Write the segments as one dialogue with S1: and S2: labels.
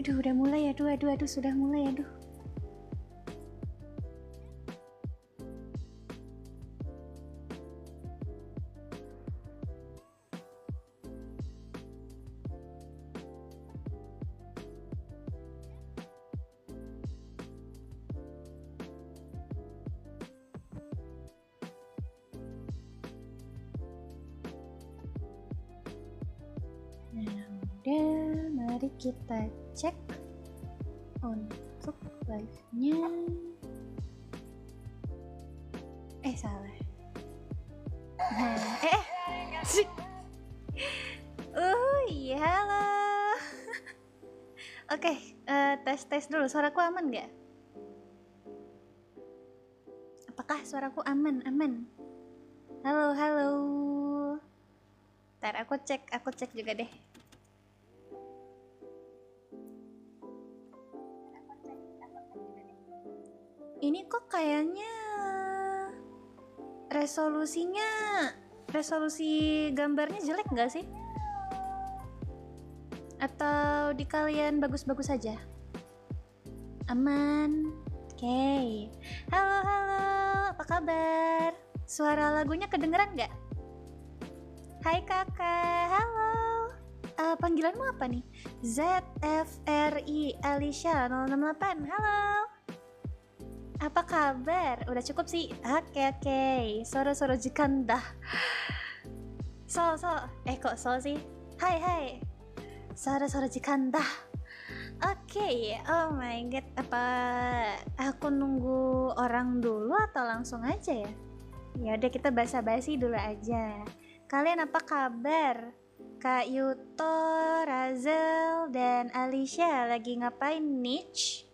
S1: Aduh, udah mulai. Aduh, sudah mulai. Aduh. Nah, udah, mari kita cek untuk live-nya. Salah. Iya, halo. Oke, tes dulu. Suaraku aman nggak? Apakah suaraku aman? Halo. Ntar aku cek juga deh. Ini kok kayaknya resolusi gambarnya jelek nggak sih? Atau di kalian bagus-bagus saja? Aman. Oke. Halo, apa kabar? Suara lagunya kedengeran nggak? Hai kakak, halo. Panggilanmu apa nih? ZFRI Alicia 068, halo. Apa kabar? Udah cukup sih? Oke. Soro jikanda. Kok sol sih? Hai. Soro jikanda. Oke, oh my god. Apa aku nunggu orang dulu atau langsung aja ya? Ya udah, kita basa-basi dulu aja. Kalian apa kabar? Kak Yuto, Razel, dan Alicia lagi ngapain niche?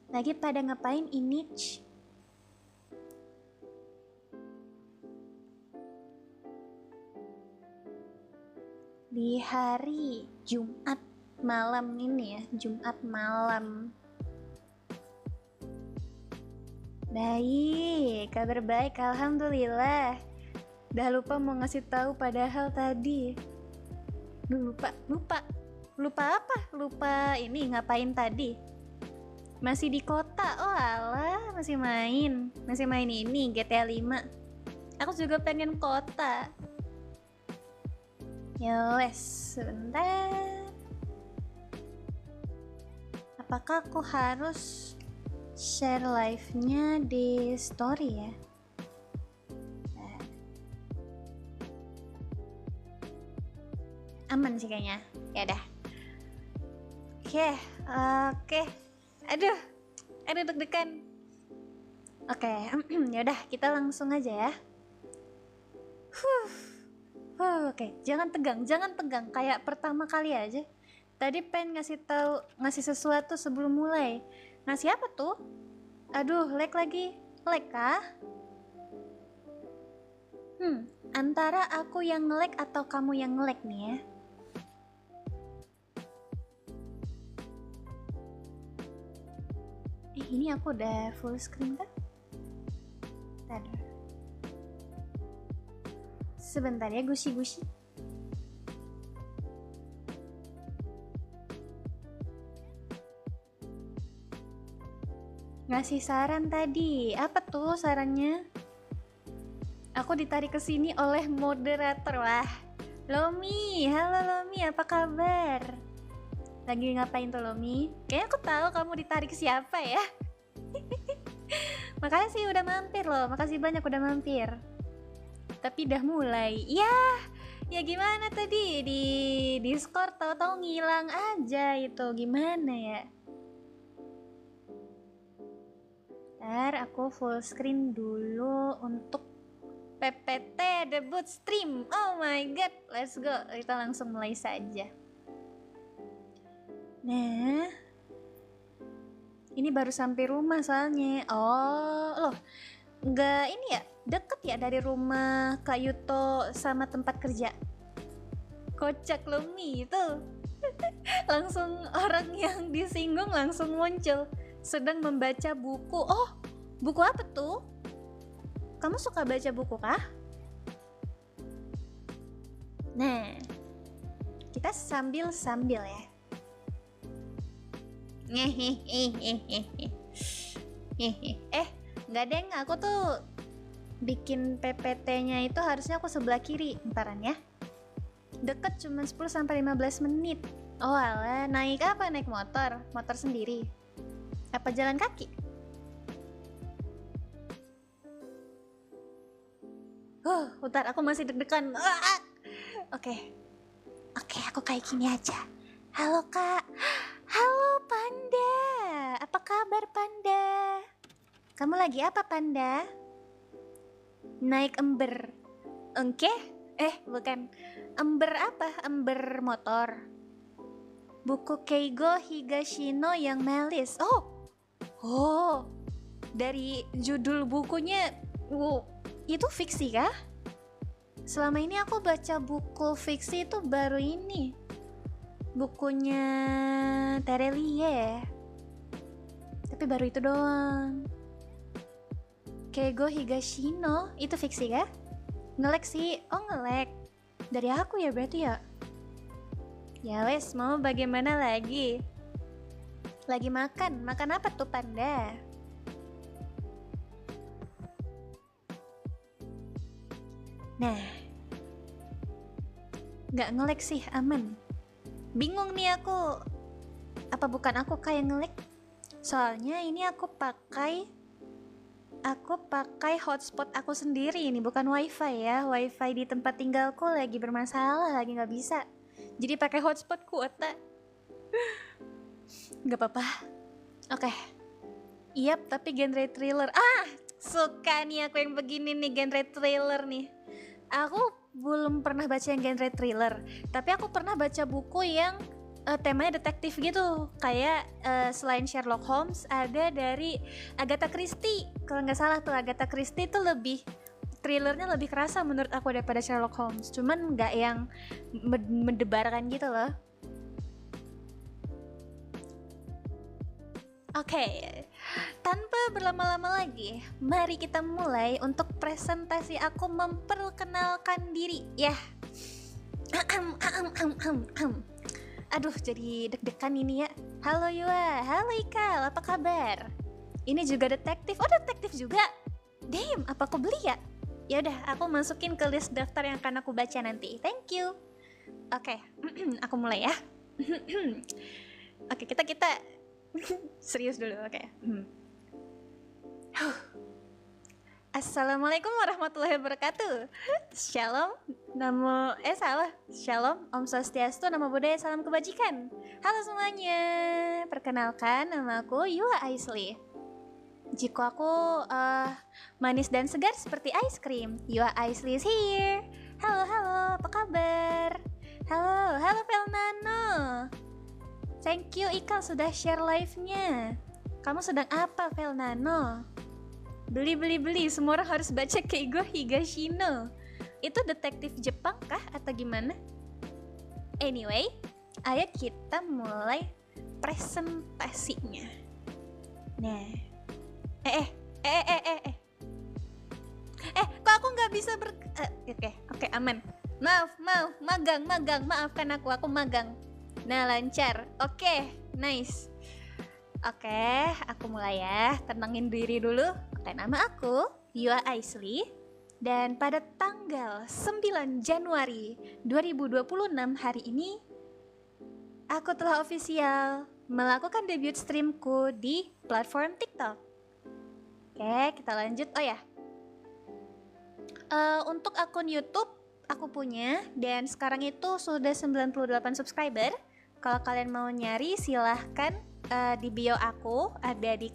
S1: Lagi pada ngapain ini? Di hari Jumat malam ini ya, Jumat malam. Baik, kabar baik, alhamdulillah. Udah lupa mau ngasih tahu padahal tadi. Lupa apa? Lupa ini ngapain tadi? Masih di kota, oh alah, masih main ini GTA 5. Aku juga pengen kota. Yowes, sebentar. Apakah aku harus share live-nya di story ya? Aman sih kayaknya. Ya dah. Oke. Aduh deg-degan. Oke, yaudah kita langsung aja ya. Oke, jangan tegang kayak pertama kali aja. Tadi pengen ngasih sesuatu sebelum mulai. Ngasih apa tuh? Aduh, lag lagi. Lag kah? Antara aku yang nge-lag atau kamu yang nge-lag nih ya. Ini aku udah full screen kan? Tadi. Sebentar ya, gusi-gusi. Ngasih saran tadi. Apa tuh sarannya? Aku ditarik ke sini oleh moderator. Wah. Lomi, halo Lomi, apa kabar? Lagi ngapain tuh Lomi? Kayaknya aku tahu kamu ditarik siapa ya. Makasih udah mampir loh, makasih banyak udah mampir. Tapi udah mulai. Ya gimana tadi di Discord tahu-tahu ngilang aja itu, gimana ya? Ntar aku full screen dulu untuk PPT debut stream. Oh my god, let's go. Kita langsung mulai saja. Nah, ini baru sampai rumah soalnya. Oh, loh, nggak ini ya, deket ya dari rumah Kak Yuto sama tempat kerja. Kocak Lomi itu. Langsung orang yang disinggung langsung muncul. Sedang membaca buku. Oh, buku apa tuh? Kamu suka baca buku kah? Nah, kita sambil ya. Nggak deng, aku tuh bikin PPT-nya itu harusnya aku sebelah kiri. Bentaran ya. Deket cuma 10-15 menit. Oh alah, naik apa? Naik motor? Motor sendiri? Apa jalan kaki? Bentar, aku masih deg-degan. Oke, aku kayak gini aja. Halo kak. Halo Panda. Apa kabar Panda? Kamu lagi apa Panda? Naik ember. Oke? Bukan. Ember apa? Ember motor. Buku Keigo Higashino yang Melis. Oh, dari judul bukunya, itu fiksi kah? Selama ini aku baca buku fiksi itu baru ini, bukunya Terelie. Tapi baru itu doang. Keigo Higashino, itu fiksi kah? Ngelek sih, ngelek. Dari aku ya berarti ya? Ya wes, mau bagaimana lagi? Lagi makan apa tuh Panda? Nah, nggak ngelek sih, aman. Bingung nih aku, apa bukan aku kayak ngelek? Soalnya ini aku pakai hotspot aku sendiri ini, bukan wifi ya. Wifi di tempat tinggalku lagi bermasalah, lagi nggak bisa. Jadi pakai hotspot kuota. Nggak apa-apa. Oke. Yap, tapi genre thriller. Suka nih aku yang begini nih, genre thriller nih. Aku belum pernah baca yang genre thriller, tapi aku pernah baca buku yang temanya detektif gitu. Kayak selain Sherlock Holmes, ada dari Agatha Christie. Kalau nggak salah tuh Agatha Christie tuh lebih thrillernya lebih kerasa menurut aku daripada Sherlock Holmes. Cuman nggak yang mendebarkan gitu loh. Oke, tanpa berlama-lama lagi, mari kita mulai untuk presentasi aku memperkenalkan diri ya. Aduh, jadi deg-degan ini ya. Halo Yua, halo Ikal, apa kabar? Ini juga detektif. Oh, detektif juga. Damn, apa aku beli ya? Ya udah, aku masukin ke list daftar yang akan aku baca nanti. Thank you. Oke, aku mulai ya. Oke, kita serius dulu, oke. Assalamualaikum warahmatullahi wabarakatuh. Shalom, Shalom, Om Swastiastu, Namo Buddhaya, salam kebajikan. Halo semuanya, perkenalkan nama aku Yua Aisli. Jiku aku manis dan segar seperti ice cream. Yua Aisli is here. Halo, apa kabar? Halo Felnano. Thank you Ikal sudah share live-nya. Kamu sedang apa Felnano? Beli, semua orang harus baca Keigo Higashino. Itu detektif Jepang kah atau gimana? Anyway, ayo kita mulai presentasinya. Nah, kok aku nggak bisa Oke, aman. Maaf, maafkan aku magang. Nah, lancar. Oke, nice. Oke, aku mulai ya. Tenangin diri dulu. Oke, nama aku Yua Aisli. Dan pada tanggal 9 Januari 2026 hari ini, aku telah official melakukan debut streamku di platform TikTok. Oke, kita lanjut. Oh ya, untuk akun YouTube aku punya, dan sekarang itu sudah 98 subscriber. Kalau kalian mau nyari silahkan di bio aku, ada di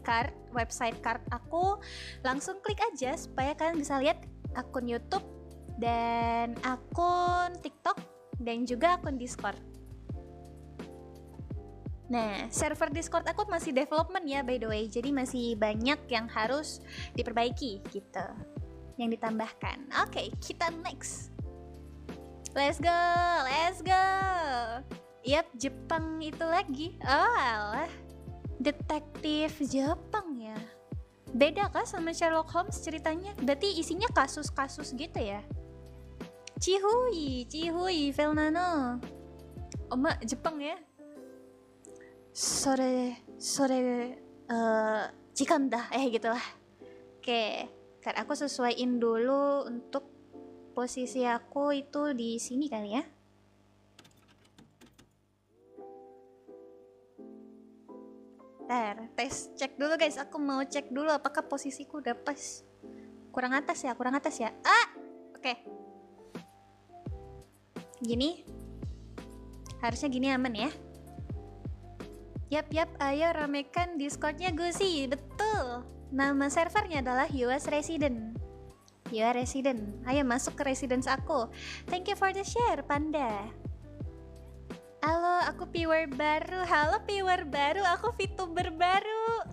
S1: website card aku. Langsung klik aja supaya kalian bisa lihat akun YouTube dan akun TikTok dan juga akun Discord. Nah, server Discord aku masih development ya by the way, jadi masih banyak yang harus diperbaiki gitu, yang ditambahkan. Oke, kita next. Let's go. Yap, Jepang itu lagi. Oh alah, detektif Jepang ya. Beda kah sama Sherlock Holmes ceritanya? Berarti isinya kasus-kasus gitu ya? Cihui, Felnano. Oma, Jepang ya? sore jikanda gitulah. Oke, kan aku sesuaiin dulu untuk posisi aku itu di sini kali ya. Tes cek dulu guys, aku mau cek dulu apakah posisiku udah pas. Kurang atas ya. Oke. Gini. Harusnya gini aman ya. Yap, ayo ramekan Discordnya Gusi. Betul. Nama servernya adalah US Resident. You are resident. Ayo masuk ke residence aku. Thank you for the share, Panda. Halo, aku viewer baru. Halo viewer baru, aku VTuber baru.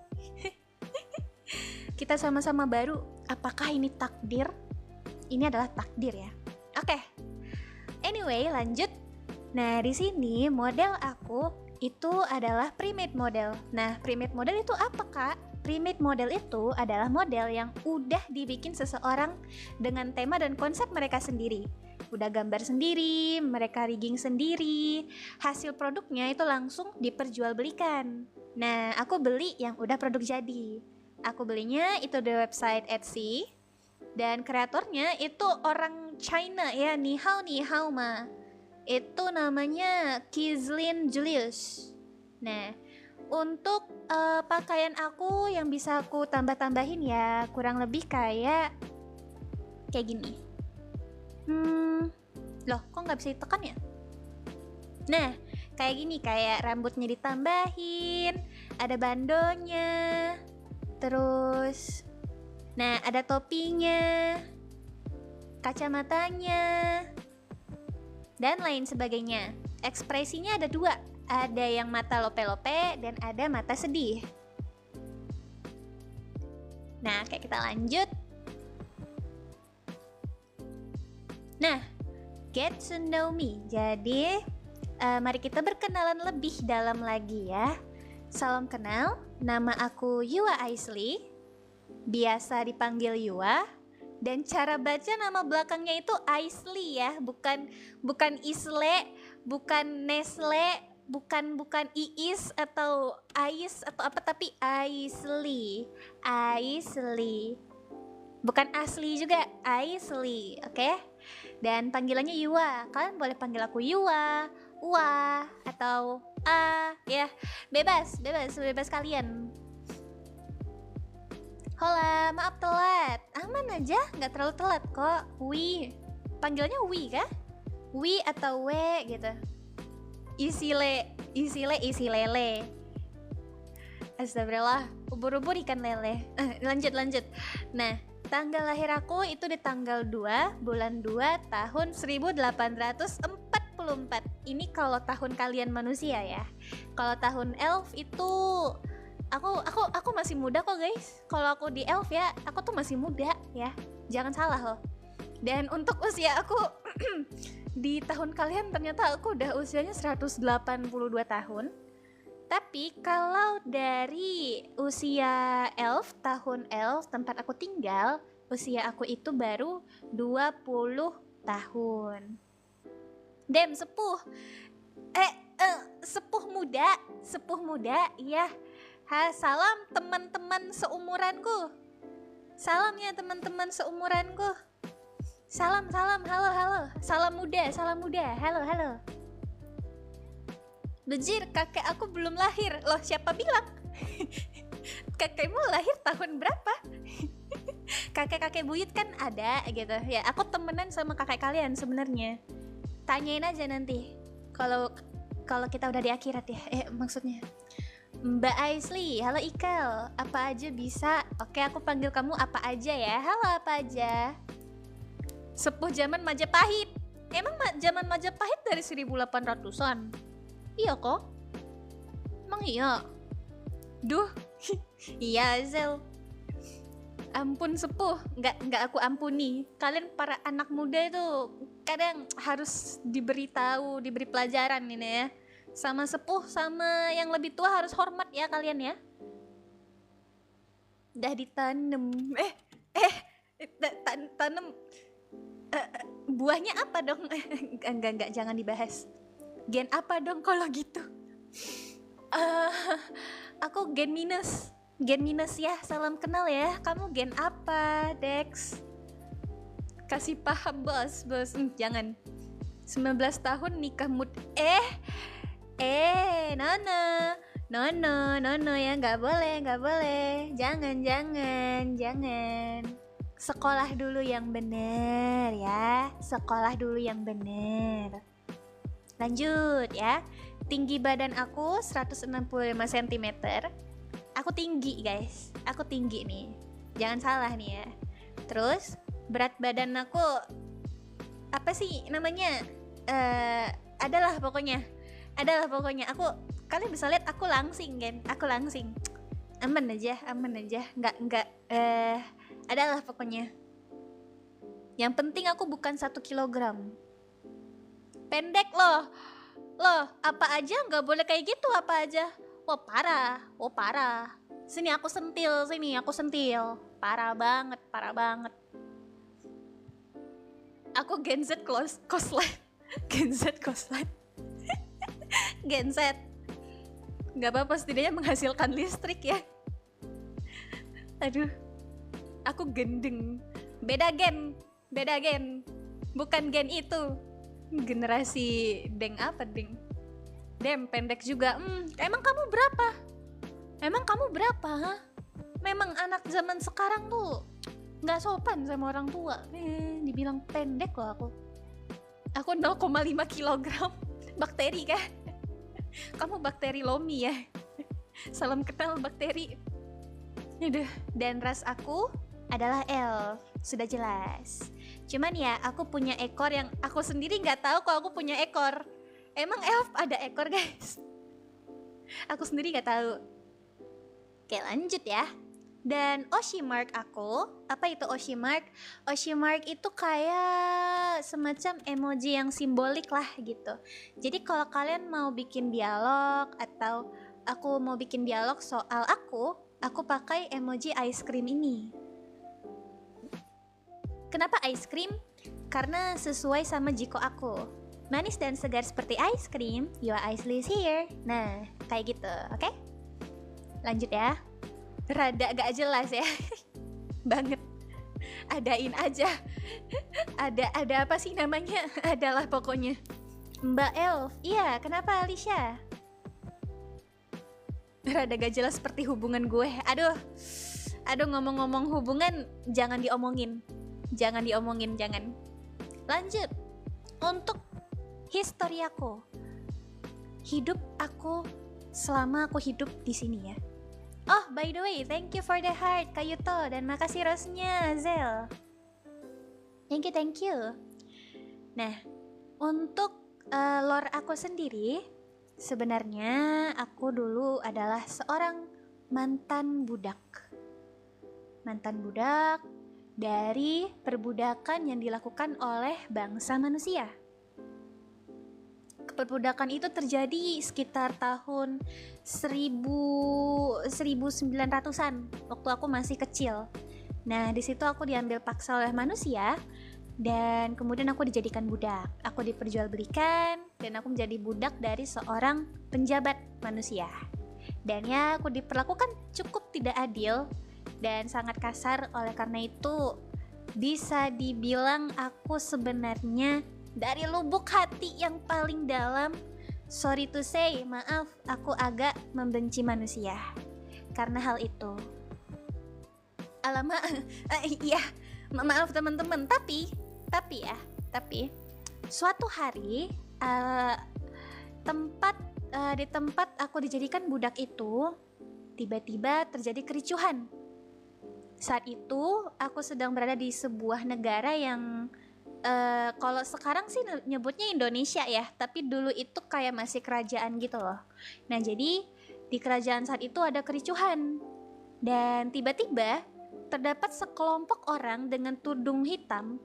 S1: Kita sama-sama baru. Apakah ini takdir? Ini adalah takdir ya. Oke. Anyway, lanjut. Nah, di sini model aku itu adalah premade model. Nah, premade model itu apa, Kak? Premade model itu adalah model yang udah dibikin seseorang dengan tema dan konsep mereka sendiri. Udah gambar sendiri, mereka rigging sendiri, hasil produknya itu langsung diperjualbelikan. Nah, aku beli yang udah produk jadi. Aku belinya itu di website Etsy, dan kreatornya itu orang China ya, ni hao ma. Itu namanya Kizlin Julius. Nah, untuk pakaian aku yang bisa aku tambah-tambahin ya kurang lebih kayak gini. Loh, kok nggak bisa ditekan ya? Nah, kayak gini, kayak rambutnya ditambahin, ada bandonya, terus, nah ada topinya, kacamatanya, dan lain sebagainya. Ekspresinya ada dua, ada yang mata lope-lope dan ada mata sedih. Nah, kayak kita lanjut. Nah, get to know me. Jadi, mari kita berkenalan lebih dalam lagi ya. Salam kenal, nama aku Yua Aisley. Biasa dipanggil Yua. Dan cara baca nama belakangnya itu Aisley ya, bukan Isle, bukan Nestle, bukan Iis atau Ais atau apa, tapi Aisley. Bukan asli juga, Aisley, oke? Dan panggilannya Yua. Kalian boleh panggil aku Yua, Ua, atau A, ya. Bebas kalian. Hola, maaf telat. Aman aja, nggak terlalu telat kok. Wi, panggilnya Wi kah? Wi atau W gitu. Isi lele. Astagfirullah, ubur-ubur ikan lele. Lanjut. Nah, tanggal lahir aku itu di tanggal 2 bulan 2 tahun 1844. Ini kalau tahun kalian manusia ya. Kalau tahun elf itu aku masih muda kok guys. Kalau aku di elf ya, aku tuh masih muda ya. Jangan salah loh. Dan untuk usia aku di tahun kalian ternyata aku udah usianya 182 tahun. Tapi kalau dari usia elf, tahun elf tempat aku tinggal, usia aku itu baru 20 tahun. Dem, sepuh. Sepuh muda, iya. Salam teman-teman seumuranku. Salam ya teman-teman seumuranku. Salam, halo. Salam muda, halo. Bejir, kakek aku belum lahir. Loh, siapa bilang? Kakekmu lahir tahun berapa? Kakek-kakek buyut kan ada gitu. Ya, aku temenan sama kakek kalian sebenarnya. Tanyain aja nanti. Kalau kita udah di akhirat ya. Maksudnya. Mbak Aisley, halo Ikal. Apa aja bisa? Oke, aku panggil kamu apa aja ya. Halo, apa aja? Sepuh zaman Majapahit. Emang zaman Majapahit dari 1800-an? Iya kok. Emang iya? Duh. Iya Zel. Ampun sepuh, nggak aku ampuni. Kalian para anak muda itu kadang harus diberi pelajaran ini ya. Sama sepuh, sama yang lebih tua harus hormat ya kalian ya. Udah ditanam. Tanam. Buahnya apa dong? Enggak, jangan dibahas. Gen apa dong kalau gitu? Eh, aku gen minus. Gen minus ya, salam kenal ya. Kamu gen apa, Dex? Kasih paham bos. Jangan. 19 tahun nikah no ya, nggak boleh. Jangan. Sekolah dulu yang bener ya. Lanjut ya. Tinggi badan aku 165 cm. Aku tinggi guys. Aku tinggi nih. Jangan salah nih ya. Terus berat badan aku apa sih namanya? Adalah pokoknya. Aku, kalian bisa lihat aku langsing kan? Aku langsing. Aman aja. Nggak adalah pokoknya. Yang penting aku bukan 1 kilogram. Pendek loh, apa aja nggak boleh kayak gitu, apa aja. Wah parah. Sini aku sentil. Parah banget. Aku Gen Z Cosline. Gen Z. Gak apa-apa, setidaknya menghasilkan listrik ya. Aduh, aku gendeng. Beda gen. Bukan gen itu. Generasi deng. Dem pendek juga. Emang kamu berapa? Ha? Memang anak zaman sekarang tuh nggak sopan sama orang tua. Dibilang pendek loh aku. Aku 0,5 kilogram. Bakteri kah? Kamu bakteri Lomi ya. Salam kenal bakteri. Aduh. Dan ras aku adalah elf. Sudah jelas. Cuman ya aku punya ekor yang aku sendiri nggak tahu kalau aku punya ekor. Emang elf ada ekor guys? Aku sendiri nggak tahu. Oke lanjut ya. Dan Oshimark aku, apa itu Oshimark? Oshimark itu kayak semacam emoji yang simbolik lah gitu. Jadi kalau kalian mau bikin dialog atau aku mau bikin dialog soal aku pakai emoji ice cream ini. Kenapa ice cream? Karena sesuai sama jiko aku. Manis dan segar seperti ice cream, your ice is here. Nah, kayak gitu, oke? Lanjut ya. Rada gak jelas ya. Banget. Adain aja. Ada apa sih namanya? Adalah pokoknya. Mbak Elf. Iya, kenapa Alicia? Rada gak jelas seperti hubungan gue. Aduh, ngomong-ngomong hubungan jangan diomongin. Jangan. Lanjut. Untuk history aku. Hidup aku selama aku hidup di sini ya. Oh, by the way, thank you for the heart, Kayuto. Dan makasih rose-nya, Zel. Thank you. Nah, untuk lore aku sendiri, sebenarnya aku dulu adalah seorang mantan budak dari perbudakan yang dilakukan oleh bangsa manusia. Perbudakan itu terjadi sekitar tahun 1900-an waktu aku masih kecil. Nah, di situ aku diambil paksa oleh manusia dan kemudian aku dijadikan budak. Aku diperjualbelikan dan aku menjadi budak dari seorang penjabat manusia. Dan ya, aku diperlakukan cukup tidak adil dan sangat kasar. Oleh karena itu, bisa dibilang aku sebenarnya dari lubuk hati yang paling dalam, sorry to say, maaf, aku agak membenci manusia karena hal itu. Alamak, iya, maaf teman-teman. Tapi suatu hari di tempat aku dijadikan budak itu tiba-tiba terjadi kericuhan. Saat itu aku sedang berada di sebuah negara yang kalau sekarang sih nyebutnya Indonesia ya, tapi dulu itu kayak masih kerajaan gitu loh. Nah, jadi di kerajaan saat itu ada kericuhan. Dan tiba-tiba terdapat sekelompok orang dengan tudung hitam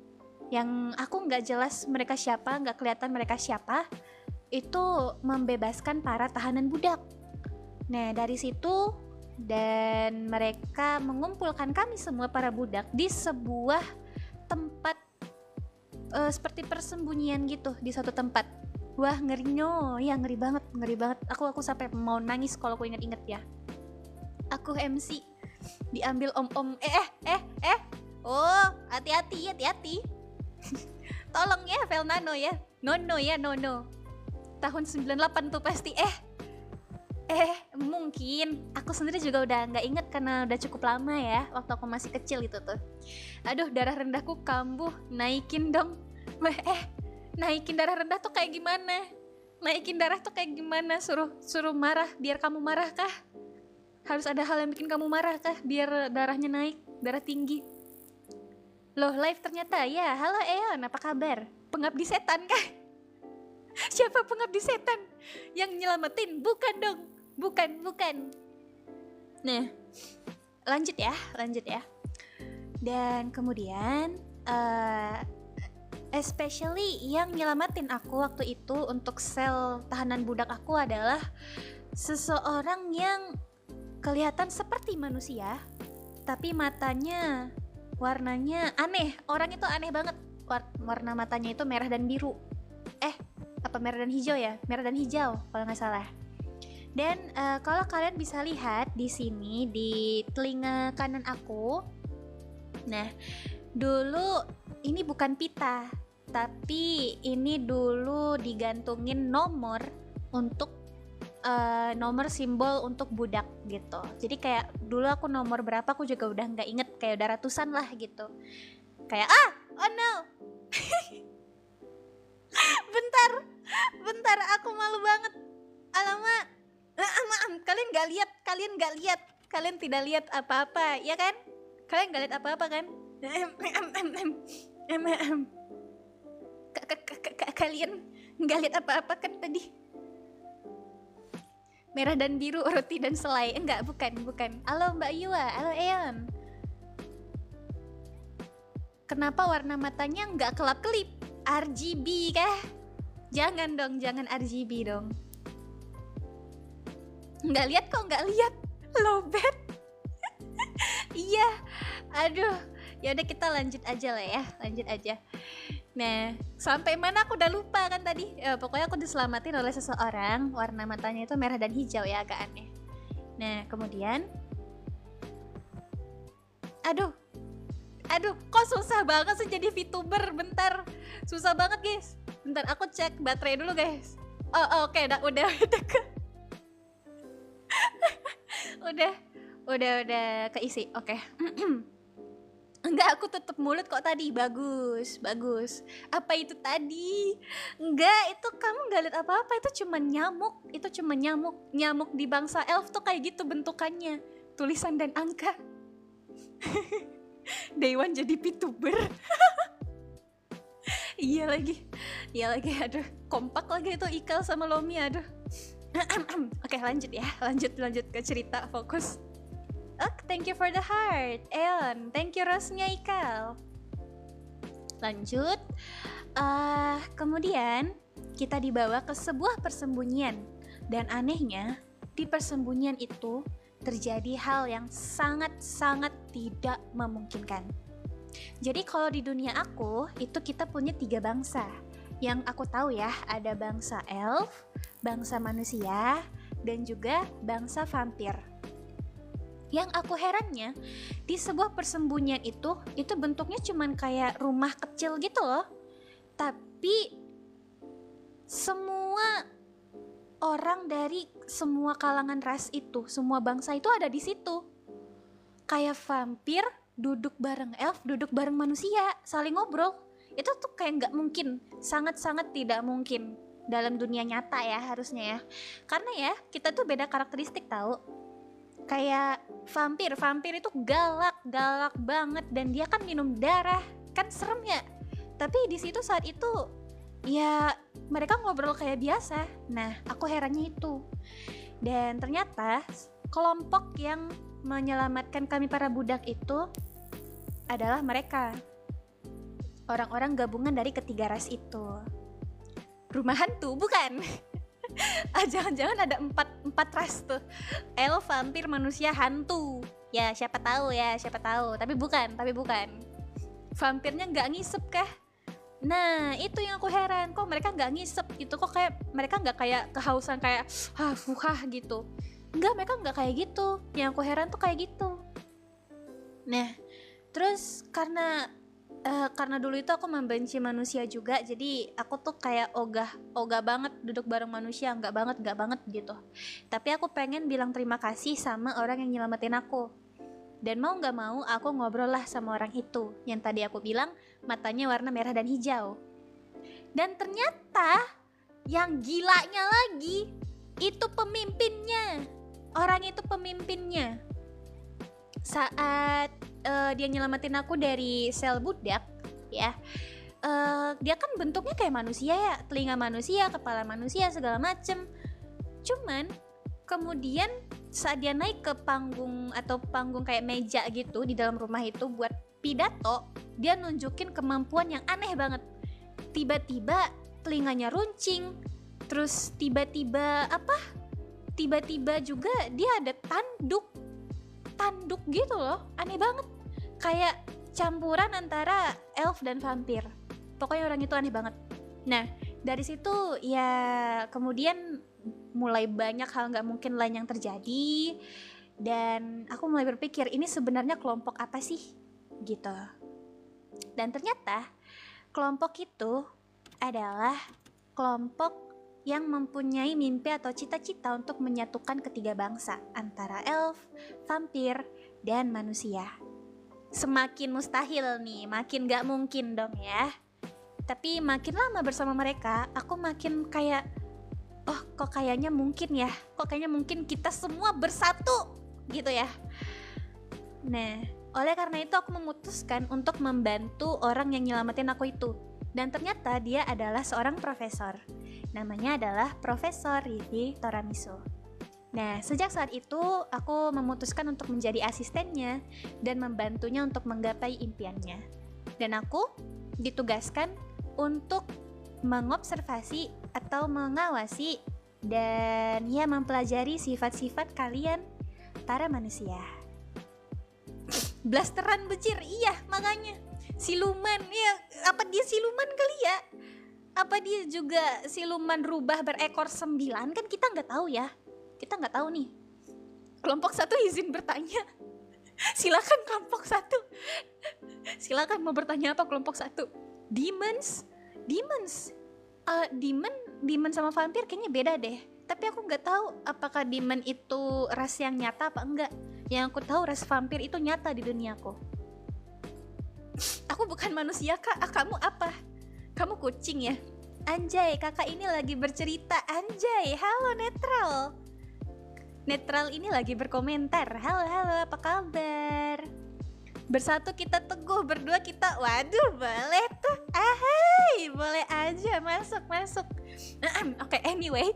S1: yang aku nggak jelas mereka siapa, nggak kelihatan mereka siapa, itu membebaskan para tahanan budak. Nah, dari situ dan mereka mengumpulkan kami semua para budak di sebuah tempat seperti persembunyian gitu, di suatu tempat. Wah, ngerinya. Ya, ngeri banget, ngeri banget. Aku sampai mau nangis kalau aku inget-inget ya. Aku MC diambil om-om. Oh, hati-hati. Tolong ya, Velnano ya. Nono ya, nono. Tahun 98 tuh pasti. Mungkin aku sendiri juga udah nggak inget karena udah cukup lama ya, waktu aku masih kecil itu tuh. Aduh, darah rendahku kambuh. Naikin dong. Naikin darah rendah tuh kayak gimana? Naikin darah tuh kayak gimana? Suruh marah biar kamu marah kah? Harus ada hal yang bikin kamu marah kah biar darahnya naik, darah tinggi? Loh, live ternyata ya. Halo Eon, apa kabar? Pengabdi setan kah? Siapa pengabdi setan? Yang nyelamatin? Bukan dong. Bukan. Nah, lanjut ya. Dan kemudian especially yang nyelamatin aku waktu itu untuk sel tahanan budak aku adalah seseorang yang kelihatan seperti manusia, tapi matanya warnanya aneh. Orang itu aneh banget. Warna matanya itu merah dan biru. Apa merah dan hijau ya? Merah dan hijau kalau nggak salah. Dan kalau kalian bisa lihat di sini di telinga kanan aku, nah dulu ini bukan pita, tapi ini dulu digantungin nomor untuk nomor simbol untuk budak gitu. Jadi kayak dulu aku nomor berapa aku juga udah nggak inget, kayak udah ratusan lah gitu. Kayak oh no. bentar aku malu banget. Alamak. Kalian nggak lihat, kalian tidak lihat apa-apa ya kan? Kalian nggak lihat apa-apa kan? Kalian nggak lihat apa-apa kan tadi? Merah dan biru, roti dan selai. Enggak, bukan. Halo Mbak Yua, halo Eon. Kenapa warna matanya nggak kelap-kelip? RGB kah? Jangan dong, jangan RGB dong. Nggak lihat. Lobet. Iya. Aduh. Ya udah kita lanjut aja lah ya. Nah, sampai mana aku udah lupa kan tadi. Pokoknya aku diselamatin oleh seseorang. Warna matanya itu merah dan hijau ya, agak aneh. Nah, kemudian Aduh, kok susah banget sih jadi VTuber. Bentar. Susah banget, guys. Bentar, aku cek baterai dulu, guys. Oke, udah udah keisi. Oke. Enggak, aku tutup mulut kok tadi. Bagus. Apa itu tadi? Enggak, itu kamu enggak lihat apa-apa. Itu cuma nyamuk. Nyamuk di bangsa elf tuh kayak gitu bentukannya. Tulisan dan angka. Dewan jadi VTuber. Iya lagi. Aduh, kompak lagi itu Ikal sama Lomi. Aduh. Oke, lanjut ke cerita. Fokus. Thank you for the heart, Eon. Thank you rose-nya, Ikal. Lanjut. Kemudian kita dibawa ke sebuah persembunyian. Dan anehnya, di persembunyian itu terjadi hal yang sangat-sangat tidak memungkinkan. Jadi kalau di dunia aku, itu kita punya 3 bangsa. Yang aku tahu ya, ada bangsa elf, bangsa manusia, dan juga bangsa vampir. Yang aku herannya, di sebuah persembunyian itu bentuknya cuman kayak rumah kecil gitu loh. Tapi semua orang dari semua kalangan ras itu, semua bangsa itu ada di situ. Kayak vampir duduk bareng elf, duduk bareng manusia, saling ngobrol. Itu tuh kayak nggak mungkin, sangat-sangat tidak mungkin dalam dunia nyata ya harusnya ya. Karena ya kita tuh beda karakteristik tahu. Kayak vampir itu galak banget dan dia kan minum darah, kan serem ya. Tapi di situ saat itu ya mereka ngobrol kayak biasa. Nah, aku herannya itu. Dan ternyata kelompok yang menyelamatkan kami para budak itu adalah mereka. Orang-orang gabungan dari ketiga ras itu. Rumah hantu, bukan? Jangan-jangan ada empat ras tuh. Elf, vampir, manusia, hantu. Ya, siapa tahu. Tapi bukan. Vampirnya nggak ngisep kah? Nah, itu yang aku heran, kok mereka nggak ngisep gitu, kok kayak mereka nggak kayak kehausan kayak fuhah gitu. Enggak, mereka nggak kayak gitu. Yang aku heran tuh kayak gitu. Nah, terus karena dulu itu aku membenci manusia juga, jadi aku tuh kayak ogah banget duduk bareng manusia, nggak banget gitu. Tapi aku pengen bilang terima kasih sama orang yang nyelamatin aku. Dan mau nggak mau aku ngobrol lah sama orang itu yang tadi aku bilang matanya warna merah dan hijau. Dan ternyata yang gilanya lagi itu pemimpinnya. Orang itu pemimpinnya. Saat dia nyelamatin aku dari sel budak ya, dia kan bentuknya kayak manusia ya, telinga manusia, kepala manusia, segala macem. Cuman kemudian saat dia naik ke panggung atau panggung kayak meja gitu di dalam rumah itu buat pidato, dia nunjukin kemampuan yang aneh banget. Tiba-tiba telinganya runcing, terus tiba-tiba juga dia ada tanduk gitu loh, aneh banget, kayak campuran antara elf dan vampir. Pokoknya orang itu aneh banget. Nah, dari situ ya kemudian mulai banyak hal nggak mungkin lain yang terjadi, dan aku mulai berpikir ini sebenarnya kelompok apa sih gitu. Dan ternyata kelompok itu adalah kelompok yang mempunyai mimpi atau cita-cita untuk menyatukan ketiga bangsa antara elf, vampir, dan manusia. Semakin mustahil nih, makin gak mungkin dong ya. Tapi makin lama bersama mereka, aku makin kayak, oh kok kayaknya mungkin ya, kok kayaknya mungkin kita semua bersatu gitu ya. Nah, oleh karena itu aku memutuskan untuk membantu orang yang nyelamatin aku itu. Dan ternyata dia adalah seorang profesor. Namanya adalah Profesor Rivi Toramiso. Nah, sejak saat itu aku memutuskan untuk menjadi asistennya dan membantunya untuk menggapai impiannya. Dan aku ditugaskan untuk mengobservasi atau mengawasi dan ya mempelajari sifat-sifat kalian para manusia. Blasteran becir, iya makanya siluman, ya apa dia siluman kali ya? Apa dia juga siluman rubah berekor 9? Kan kita nggak tahu ya, kita nggak tahu nih. Kelompok 1 izin bertanya. Silakan kelompok 1. Silakan mau bertanya apa kelompok 1? Demons. Demon sama vampir kayaknya beda deh. Tapi aku nggak tahu apakah demon itu ras yang nyata apa enggak. Yang aku tahu ras vampir itu nyata di duniaku. Aku bukan manusia kak, kamu apa? Kamu kucing ya? Anjay, kakak ini lagi bercerita. Anjay, halo netral. Netral ini lagi berkomentar. Halo, apa kabar? Bersatu kita teguh, berdua kita, waduh boleh tuh. Ahai, boleh aja, masuk. Oke, anyway,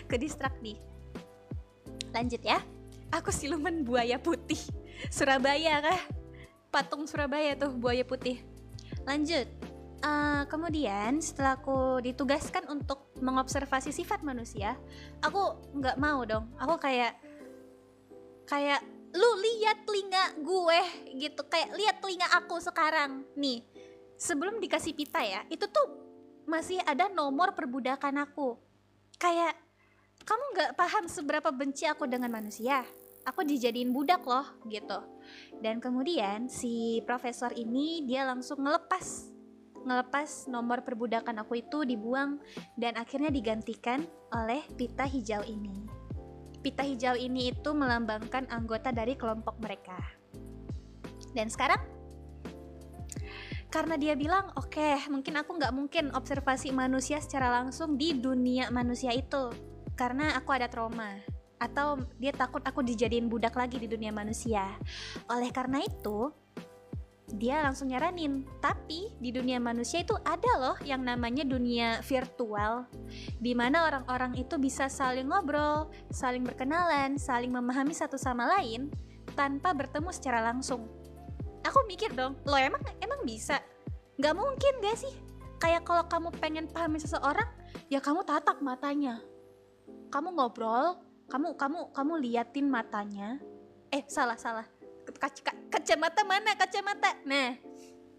S1: ke distract nih. Lanjut ya. Aku siluman buaya putih. Surabaya kah? Patung Surabaya tuh, buaya putih. Lanjut. Kemudian setelah aku ditugaskan untuk mengobservasi sifat manusia, aku nggak mau dong. Aku kayak lu lihat telinga gue gitu, kayak lihat telinga aku sekarang nih. Sebelum dikasih pita ya, itu tuh masih ada nomor perbudakan aku. Kayak kamu nggak paham seberapa benci aku dengan manusia. Aku dijadiin budak loh gitu. Dan kemudian si profesor ini dia langsung ngelepas nomor perbudakan aku itu, dibuang dan akhirnya digantikan oleh pita hijau ini. Pita hijau ini itu melambangkan anggota dari kelompok mereka. Dan sekarang karena dia bilang oke, mungkin aku nggak mungkin observasi manusia secara langsung di dunia manusia itu karena aku ada trauma, atau dia takut aku dijadiin budak lagi di dunia manusia. Oleh karena itu dia langsung nyaranin, tapi di dunia manusia itu ada loh yang namanya dunia virtual, di mana orang-orang itu bisa saling ngobrol, saling berkenalan, saling memahami satu sama lain tanpa bertemu secara langsung. Aku mikir dong, lo emang bisa? Gak mungkin gak sih? Kayak kalau kamu pengen pahami seseorang, ya kamu tatap matanya, kamu ngobrol, kamu liatin matanya. Salah. Kacamata mana? Nah,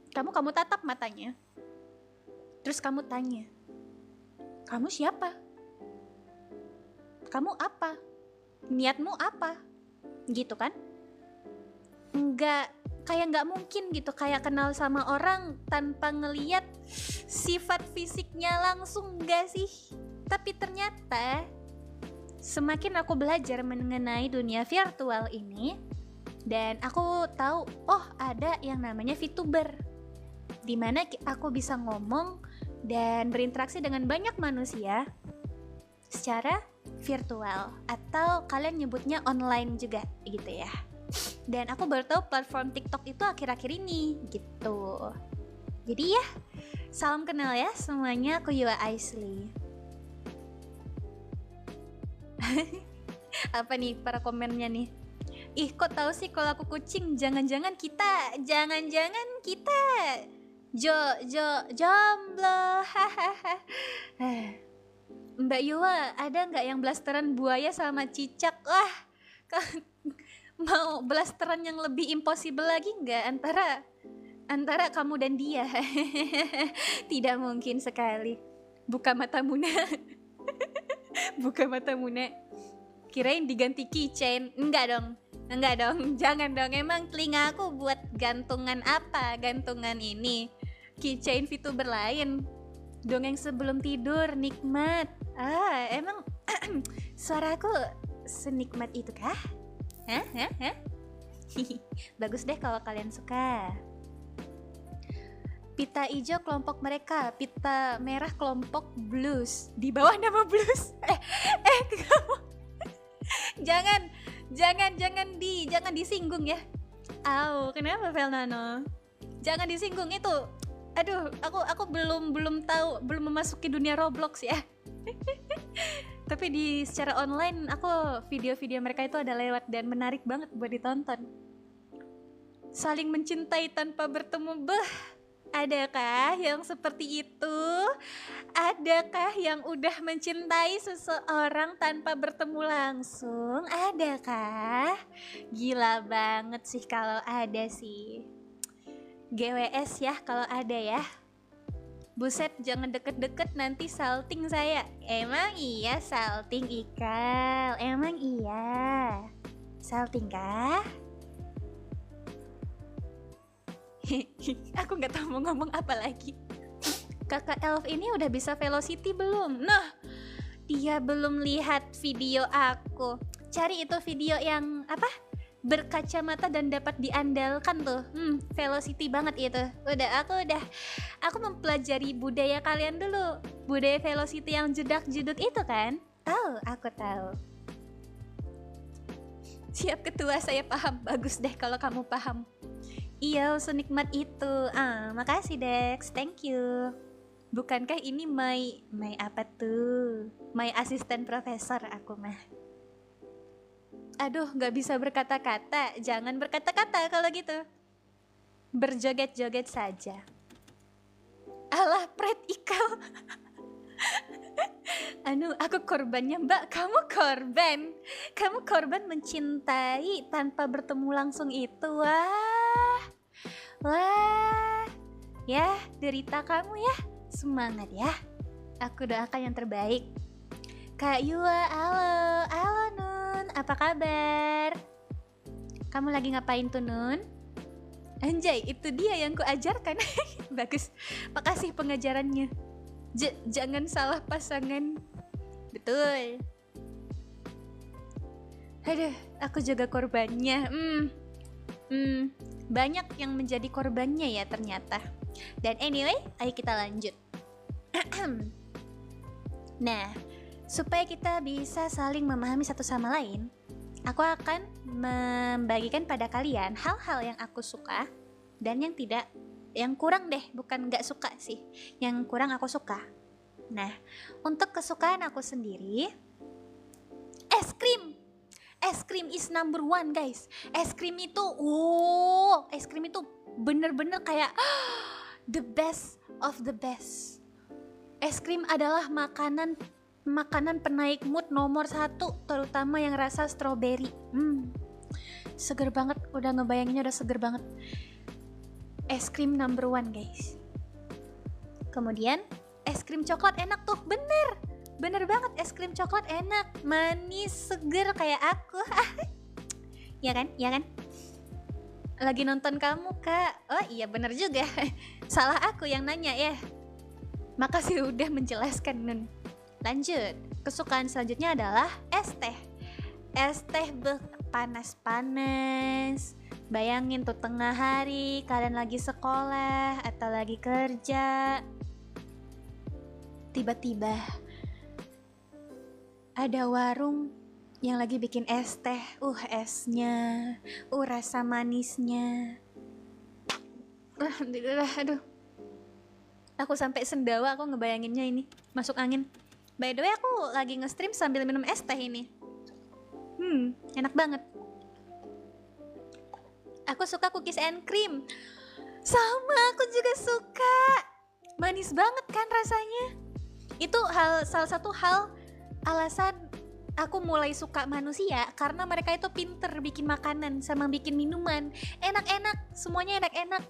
S1: kamu tatap matanya. Terus kamu tanya, kamu siapa? Kamu apa? Niatmu apa? Gitu kan? Kayak nggak mungkin gitu, kayak kenal sama orang tanpa ngeliat sifat fisiknya langsung, nggak sih? Tapi ternyata semakin aku belajar mengenai dunia virtual ini, dan aku tahu, oh ada yang namanya VTuber, dimana aku bisa ngomong dan berinteraksi dengan banyak manusia secara virtual, atau kalian nyebutnya online juga gitu ya. Dan aku baru tahu platform TikTok itu akhir-akhir ini gitu. Jadi ya, salam kenal ya semuanya, aku Yua Aisley. Apa nih para komennya nih? Ih, kok tahu sih kalau aku kucing? Jangan-jangan kita jomblo. Mbak Yua, ada nggak yang blasteran buaya sama cicak? Wah, mau blasteran yang lebih impossible lagi nggak antara kamu dan dia? Tidak mungkin sekali. Buka mata Muna. Buka mata Muna. Kirain diganti keychain. Enggak dong. Jangan dong. Emang telinga aku buat gantungan apa? Gantungan ini keychain VTuber lain. Dongeng sebelum tidur nikmat. Emang suaraku senikmat itu kah? Hah? Bagus deh kalau kalian suka. Pita hijau kelompok mereka, pita merah kelompok blues. Di bawah nama blues. Kamu. Jangan disinggung ya. Kenapa Velnano? Jangan disinggung itu. Aduh, aku belum tahu, belum memasuki dunia Roblox ya. Tapi secara online aku video-video mereka itu ada lewat dan menarik banget buat ditonton. Saling mencintai tanpa bertemu, adakah yang seperti itu? Adakah yang udah mencintai seseorang tanpa bertemu langsung? Adakah? Gila banget sih kalau ada sih. GWS ya kalau ada ya. Buset, jangan deket-deket nanti salting saya. Emang iya salting Ikal? Emang iya salting kah? Aku gak tahu mau ngomong apa lagi. Kakak Elf ini udah bisa velocity belum? Nah, dia belum lihat video aku. Cari itu video yang apa? Berkacamata dan dapat diandalkan tuh. Velocity banget itu. Aku mempelajari budaya kalian dulu. Budaya velocity yang jedak-jedut itu kan? Aku tahu. Siap ketua, saya paham. Bagus deh kalau kamu paham. Iya, senikmat itu. Makasih Dex, thank you. Bukankah ini my apa tuh? My asisten profesor aku mah. Aduh, gak bisa berkata-kata. Jangan berkata-kata kalau gitu. Berjoget-joget saja. Alah, Pret Ikal. Aku korbannya Mbak. Kamu korban mencintai tanpa bertemu langsung itu. Wah. Ya, derita kamu ya. Semangat ya. Aku doakan yang terbaik. Kak Yua, halo Nun, apa kabar? Kamu lagi ngapain tuh Nun? Anjay, itu dia yang kuajarkan. Bagus, makasih pengajarannya. Jangan salah pasangan. Betul. Aduh, aku juga korbannya. Banyak yang menjadi korbannya ya ternyata. Dan anyway, ayo kita lanjut. Nah, supaya kita bisa saling memahami satu sama lain, aku akan membagikan pada kalian hal-hal yang aku suka dan yang tidak, yang kurang deh, bukan gak suka sih, yang kurang aku suka. Nah, untuk kesukaan aku sendiri, es krim. Es krim is number one guys. Es krim itu bener-bener kayak the best of the best. Es krim adalah makanan penaik mood nomor 1, terutama yang rasa stroberi. Seger banget, udah ngebayanginnya udah seger banget. Es krim number one guys. Kemudian es krim coklat enak tuh, bener banget, es krim coklat enak, manis, seger kayak aku. Ya kan, lagi nonton kamu kak. Oh iya bener juga. Salah aku yang nanya ya. Makasih udah menjelaskan Nun. Lanjut, kesukaan selanjutnya adalah es teh. Es teh panas-panas. Bayangin tuh tengah hari kalian lagi sekolah atau lagi kerja, tiba-tiba ada warung yang lagi bikin es teh. Esnya, rasa manisnya. Aduh, aku sampai sendawa aku ngebayanginnya ini, masuk angin. By the way, aku lagi nge-stream sambil minum es teh ini. Enak banget. Aku suka cookies and cream. Sama, aku juga suka. Manis banget kan rasanya. Itu salah satu hal alasan aku mulai suka manusia, karena mereka itu pinter bikin makanan sama bikin minuman. Enak-enak, semuanya enak-enak.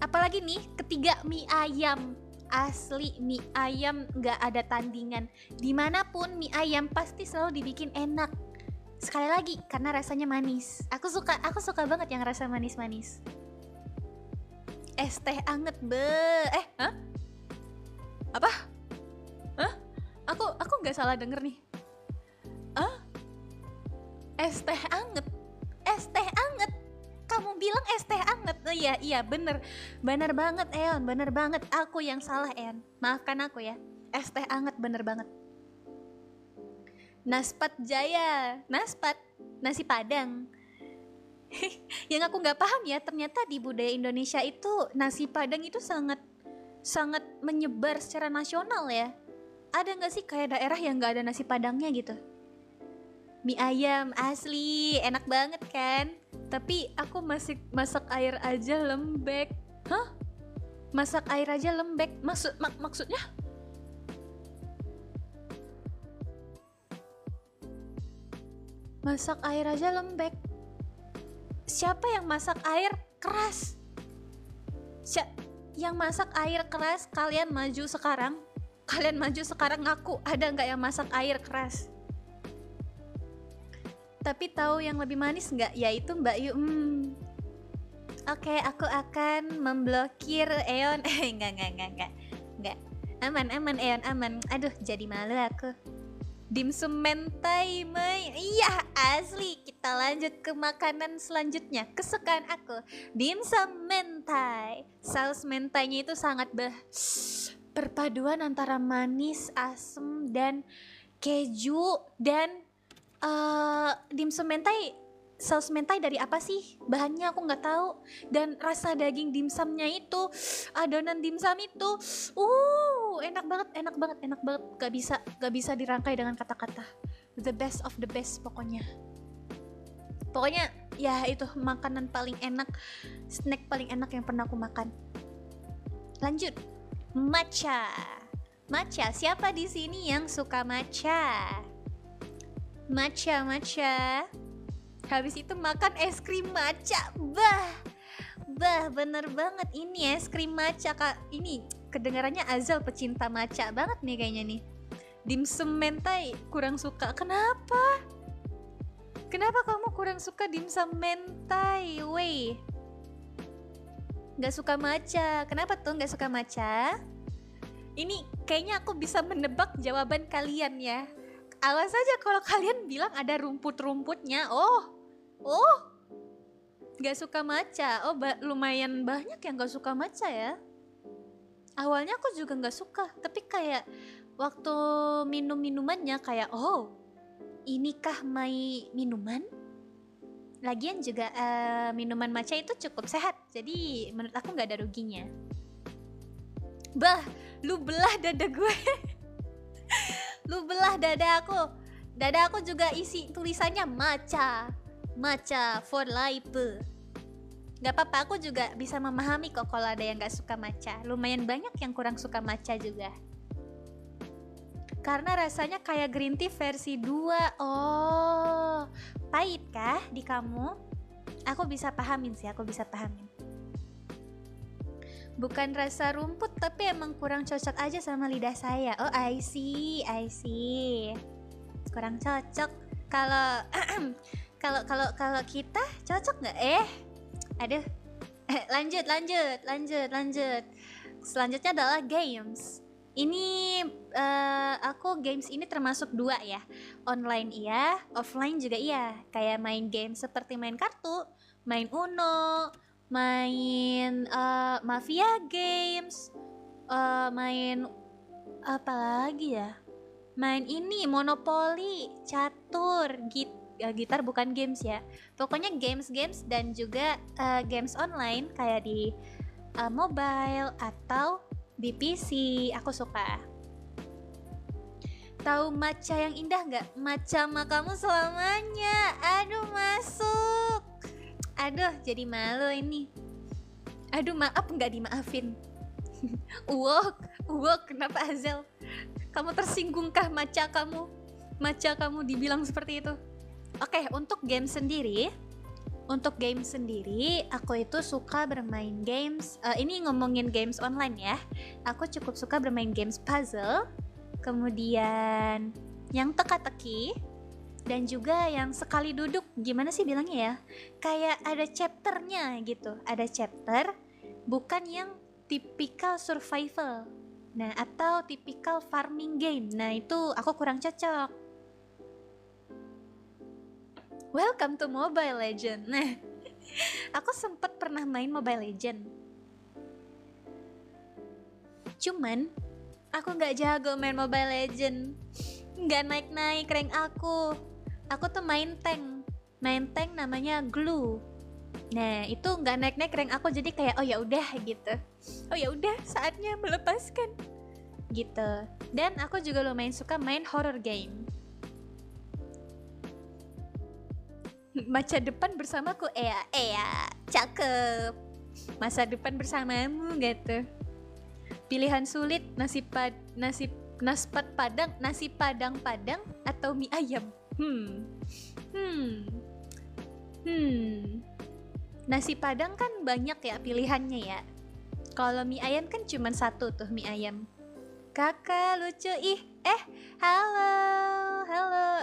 S1: Apalagi nih, ketiga mie ayam. Asli, mie ayam gak ada tandingan. Dimanapun mie ayam pasti selalu dibikin enak. Sekali lagi, karena rasanya manis. Aku suka banget yang rasa manis-manis. Es teh anget, hah? Apa? Hah? Aku nggak salah denger nih. Es teh anget? Es teh anget? Kamu bilang es teh anget? Oh iya, bener banget Eon, bener banget. Aku yang salah Eon, maafkan aku ya. Es teh anget bener banget. Naspat Jaya, naspat, nasi padang. Yang aku nggak paham ya, ternyata di budaya Indonesia itu nasi padang itu sangat menyebar secara nasional ya. Ada nggak sih kayak daerah yang nggak ada nasi padangnya gitu? Mie ayam asli enak banget kan? Tapi aku masih masak air aja lembek. Hah? Masak air aja lembek? Maksudnya? Masak air aja lembek. Siapa yang masak air keras? Yang masak air keras, kalian maju sekarang ngaku ada nggak yang masak air keras? Tapi tahu yang lebih manis nggak? Yaitu Mbak Yu. Oke, aku akan memblokir Eon. Enggak. Aman Eon, aman. Aduh, jadi malu aku. Dimsum mentai, iya asli. Kita lanjut ke makanan selanjutnya, kesukaan aku, dimsum mentai. Saus mentainya itu sangat perpaduan antara manis, asem, dan keju. Dan dimsum mentai, saus mentai dari apa sih? Bahannya aku nggak tahu. Dan rasa daging dimsumnya itu, adonan dimsum itu, enak banget. Gak bisa dirangkai dengan kata-kata. The best of the best pokoknya ya, itu makanan paling enak, snack paling enak yang pernah aku makan. Lanjut, matcha. Siapa di sini yang suka matcha? Matcha. Habis itu makan es krim matcha. Bener banget, ini es krim matcha kak. Ini kedengarannya Azal pecinta matcha banget nih kayaknya nih. Dimsum mentai kurang suka. Kenapa kamu kurang suka dimsum mentai? Gak suka matcha. Kenapa tuh gak suka matcha? Ini kayaknya aku bisa menebak jawaban kalian ya. Awas aja kalau kalian bilang ada rumput-rumputnya. Gak suka matcha. Lumayan banyak yang gak suka matcha ya. Awalnya aku juga gak suka, tapi kayak waktu minum minumannya kayak inikah minuman? Lagian juga minuman matcha itu cukup sehat, jadi menurut aku gak ada ruginya. Lu belah dada gue. Lu belah dada aku. Dada aku juga isi tulisannya matcha for life. Gak apa-apa, aku juga bisa memahami kok kalau ada yang gak suka matcha. Lumayan banyak yang kurang suka matcha juga. Karena rasanya kayak green tea versi 2. Pahit kah di kamu? Aku bisa pahamin sih, Bukan rasa rumput, tapi emang kurang cocok aja sama lidah saya. Oh, I see. Kurang cocok. Kalau kalau kita cocok nggak? Aduh. Lanjut. Selanjutnya adalah games. Ini aku games ini termasuk dua ya. Online iya, offline juga iya. Kayak main game seperti main kartu, main Uno, main Mafia Games, main apa lagi ya? Main ini Monopoly, catur, gitar bukan games ya. Pokoknya games dan juga games online kayak di mobile atau di PC. Aku suka. Tahu matcha yang indah nggak? Matcha sama kamu selamanya. Aduh, masuk. Aduh, jadi malu ini. Aduh, maaf nggak dimaafin. Uwok, kenapa Azel? Kamu tersinggungkah matcha kamu? Matcha kamu dibilang seperti itu? Oke, untuk game sendiri, aku itu suka bermain games. Ini ngomongin games online ya. Aku cukup suka bermain games puzzle, kemudian yang teka-teki, dan juga yang sekali duduk. Gimana sih bilangnya ya? Kayak ada chapternya gitu. Ada chapter, bukan yang tipikal survival. Nah, atau tipikal farming game. Nah, itu aku kurang cocok. Welcome to Mobile Legend. Nah, aku sempat pernah main Mobile Legend. Cuman, aku nggak jago main Mobile Legend. Nggak naik-naik rank aku. Aku tuh main tank namanya Glue. Nah, itu nggak naik-naik rank aku, jadi kayak oh ya udah gitu. Oh ya udah, saatnya melepaskan. Gitu. Dan aku juga lumayan suka main horror game. Masa depan bersamaku, cakep. Masa depan bersamamu gitu. Pilihan sulit, nasi padang atau mie ayam. Nasi padang kan banyak ya pilihannya ya. Kalau mie ayam kan cuma satu tuh mie ayam. Kakak lucu halo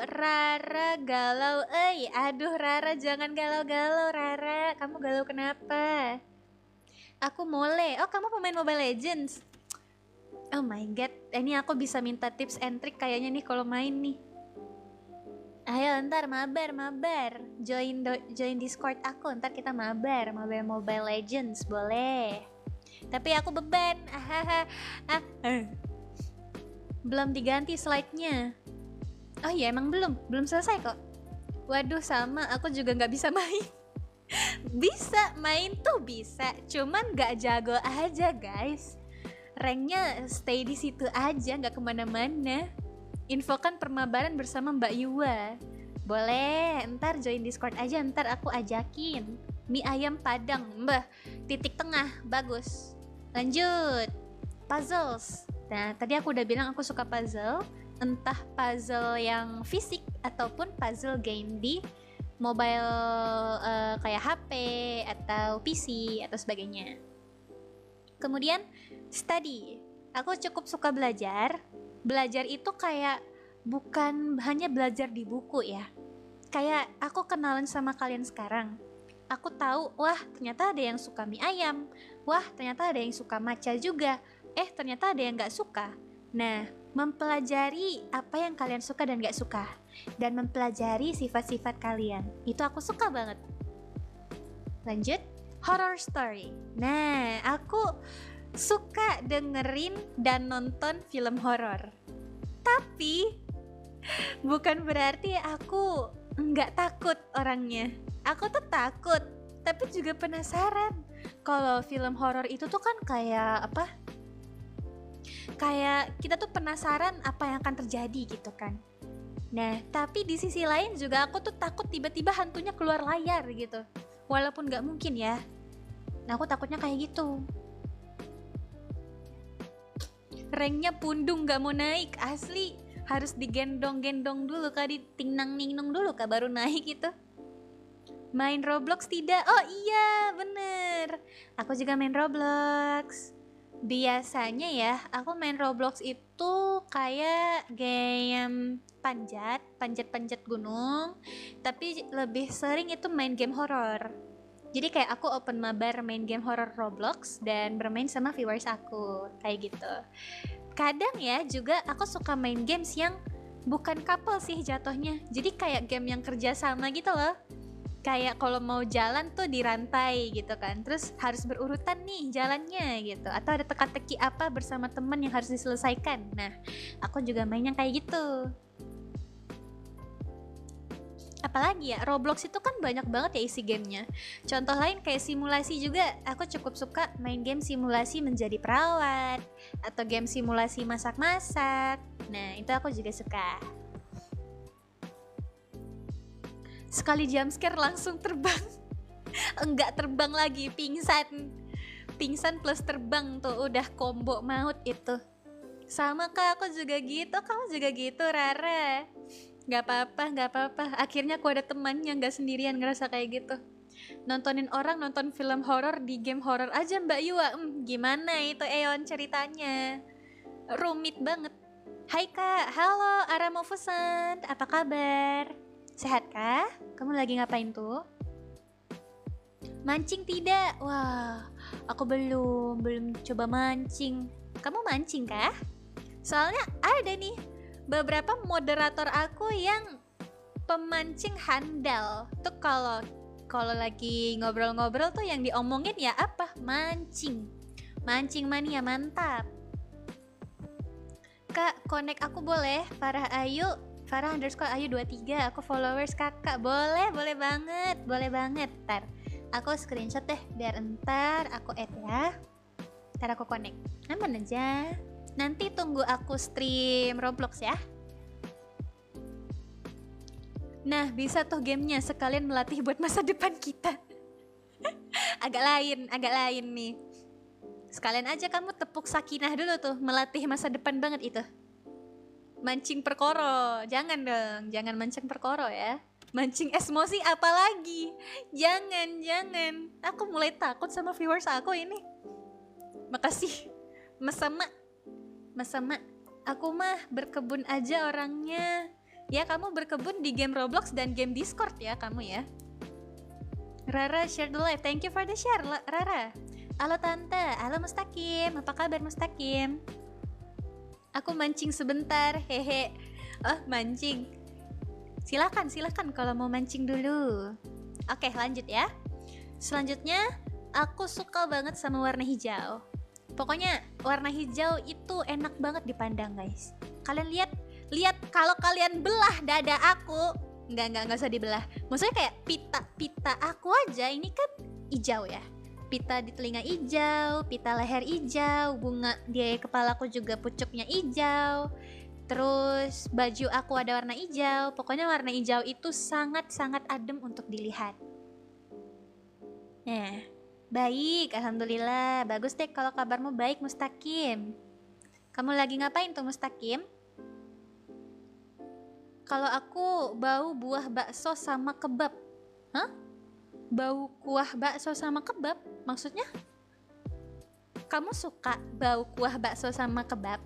S1: Rara galau. Aduh Rara, jangan galau-galau Rara. Kamu galau kenapa? Aku Mole. Oh, kamu pemain Mobile Legends. Oh my god, ini aku bisa minta tips and trick kayaknya nih kalau main nih. Ayo ntar mabar. Join Discord aku, ntar kita mabar Mobile Legends, boleh. Tapi aku beban. Belum diganti slide-nya. Oh iya, emang belum selesai kok. Waduh, sama, aku juga nggak bisa main. Bisa main tuh bisa, cuman nggak jago aja guys. Ranknya stay di situ aja, nggak kemana-mana. Infokan permabaran bersama Mbak Yuwa. Boleh, ntar join Discord aja, ntar aku ajakin. Mie ayam padang, mbah, titik tengah, bagus. Lanjut, puzzles. Nah, tadi aku udah bilang aku suka puzzle. Entah puzzle yang fisik ataupun puzzle game di mobile kayak HP atau PC atau sebagainya. Kemudian study. Aku cukup suka belajar. Belajar itu kayak bukan hanya belajar di buku ya. Kayak aku kenalan sama kalian sekarang. Aku tahu, wah ternyata ada yang suka mie ayam. Wah ternyata ada yang suka matcha juga. Ternyata ada yang gak suka. Nah, mempelajari apa yang kalian suka dan gak suka. Dan mempelajari sifat-sifat kalian. Itu aku suka banget. Lanjut, horror story. Nah, aku suka dengerin dan nonton film horor. Tapi bukan berarti aku nggak takut orangnya. Aku tuh takut, tapi juga penasaran. Kalau film horor itu tuh kan kayak apa? Kayak kita tuh penasaran apa yang akan terjadi gitu kan. Nah, tapi di sisi lain juga aku tuh takut tiba-tiba hantunya keluar layar gitu. Walaupun nggak mungkin ya. Nah, aku takutnya kayak gitu. Ranknya pundung, gak mau naik, asli. Harus digendong-gendong dulu kah, ditingnang-ningnong dulu kah baru naik itu. Main Roblox tidak? Oh iya, bener. Aku juga main Roblox. Biasanya ya, aku main Roblox itu kayak game panjat gunung. Tapi lebih sering itu main game horor. Jadi kayak aku open mabar main game horor Roblox dan bermain sama viewers aku, kayak gitu. Kadang ya juga aku suka main games yang bukan couple sih jatuhnya. Jadi kayak game yang kerja sama gitu loh. Kayak kalau mau jalan tuh dirantai gitu kan, terus harus berurutan nih jalannya gitu, atau ada teka-teki apa bersama temen yang harus diselesaikan. Nah, aku juga main yang kayak gitu. Apalagi ya, Roblox itu kan banyak banget ya isi gamenya. Contoh lain kayak simulasi juga, aku cukup suka main game simulasi menjadi perawat, atau game simulasi masak-masak. Nah, itu aku juga suka. Sekali jumpscare langsung terbang. Enggak terbang lagi, pingsan plus terbang tuh udah combo maut itu. Sama kak, aku juga gitu. Kamu juga gitu Rara? Gak apa-apa. Akhirnya aku ada teman yang gak sendirian ngerasa kayak gitu. Nontonin orang nonton film horor di game horor aja Mbak Yua. Gimana itu Eon ceritanya? Rumit banget. Hai kak, halo Aramofusan, apa kabar? Sehat kah? Kamu lagi ngapain tuh? Mancing tidak? Wah, aku belum coba mancing. Kamu mancing kah? Soalnya ada nih beberapa moderator aku yang pemancing handal. Tuh kalau lagi ngobrol-ngobrol tuh yang diomongin ya apa? Mancing. Mancing mania mantap. Kak, connect aku boleh? Farah _Ayu 23. Aku followers kakak. Boleh banget. Ntar aku screenshot deh biar entar aku add ya. Ntar aku connect. Aman aja. Nanti tunggu aku stream Roblox ya. Nah, bisa tuh gamenya sekalian melatih buat masa depan kita. agak lain nih. Sekalian aja kamu tepuk sakinah dulu tuh, melatih masa depan banget itu. Mancing perkoro, jangan dong, jangan mancing perkoro ya. Mancing emosi apalagi? Jangan. Aku mulai takut sama viewers aku ini. Makasih. Mas Sama. Aku mah berkebun aja orangnya. Ya kamu berkebun di game Roblox dan game Discord ya kamu ya. Rara share the live. Thank you for the share Rara. Halo tante, halo Mustaqim. Apa kabar Mustaqim? Aku mancing sebentar, hehe. Oh, mancing. Silakan kalau mau mancing dulu. Oke, lanjut ya. Selanjutnya, aku suka banget sama warna hijau. Pokoknya warna hijau itu enak banget dipandang, guys. Kalian lihat kalau kalian belah dada aku, enggak usah dibelah. Maksudnya kayak pita aku aja ini kan hijau ya. Pita di telinga hijau, pita leher hijau, bunga di kepalaku juga pucuknya hijau. Terus baju aku ada warna hijau. Pokoknya warna hijau itu sangat-sangat adem untuk dilihat. Nah, baik, alhamdulillah. Bagus deh kalau kabarmu baik Mustaqim. Kamu lagi ngapain tuh Mustaqim? Kalau aku bau buah bakso sama kebab. Hah? Bau kuah bakso sama kebab? Maksudnya? Kamu suka bau kuah bakso sama kebab?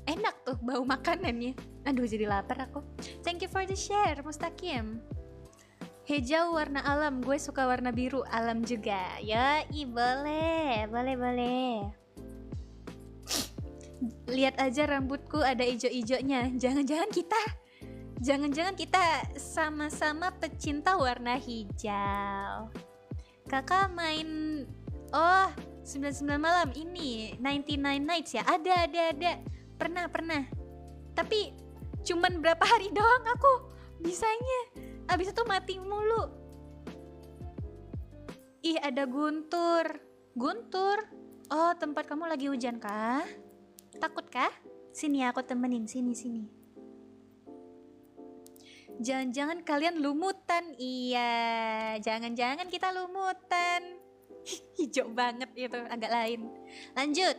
S1: Enak tuh bau makanannya. Aduh jadi lapar aku. Thank you for the share Mustaqim. Hijau warna alam, gue suka warna biru alam juga. Yoi, boleh. Lihat aja rambutku ada ijo-ijonya. Jangan-jangan kita sama-sama pecinta warna hijau. Kakak main 99 malam ini 99 nights ya. Ada. Pernah. Tapi cuman berapa hari doang aku bisanya. Abis itu mati mulu. Ih, ada Guntur. Oh, tempat kamu lagi hujan kah? Takut kah? Sini aku temenin, sini. Jangan-jangan kalian lumutan. Iya, jangan-jangan kita lumutan. Hijau banget itu, agak lain. Lanjut.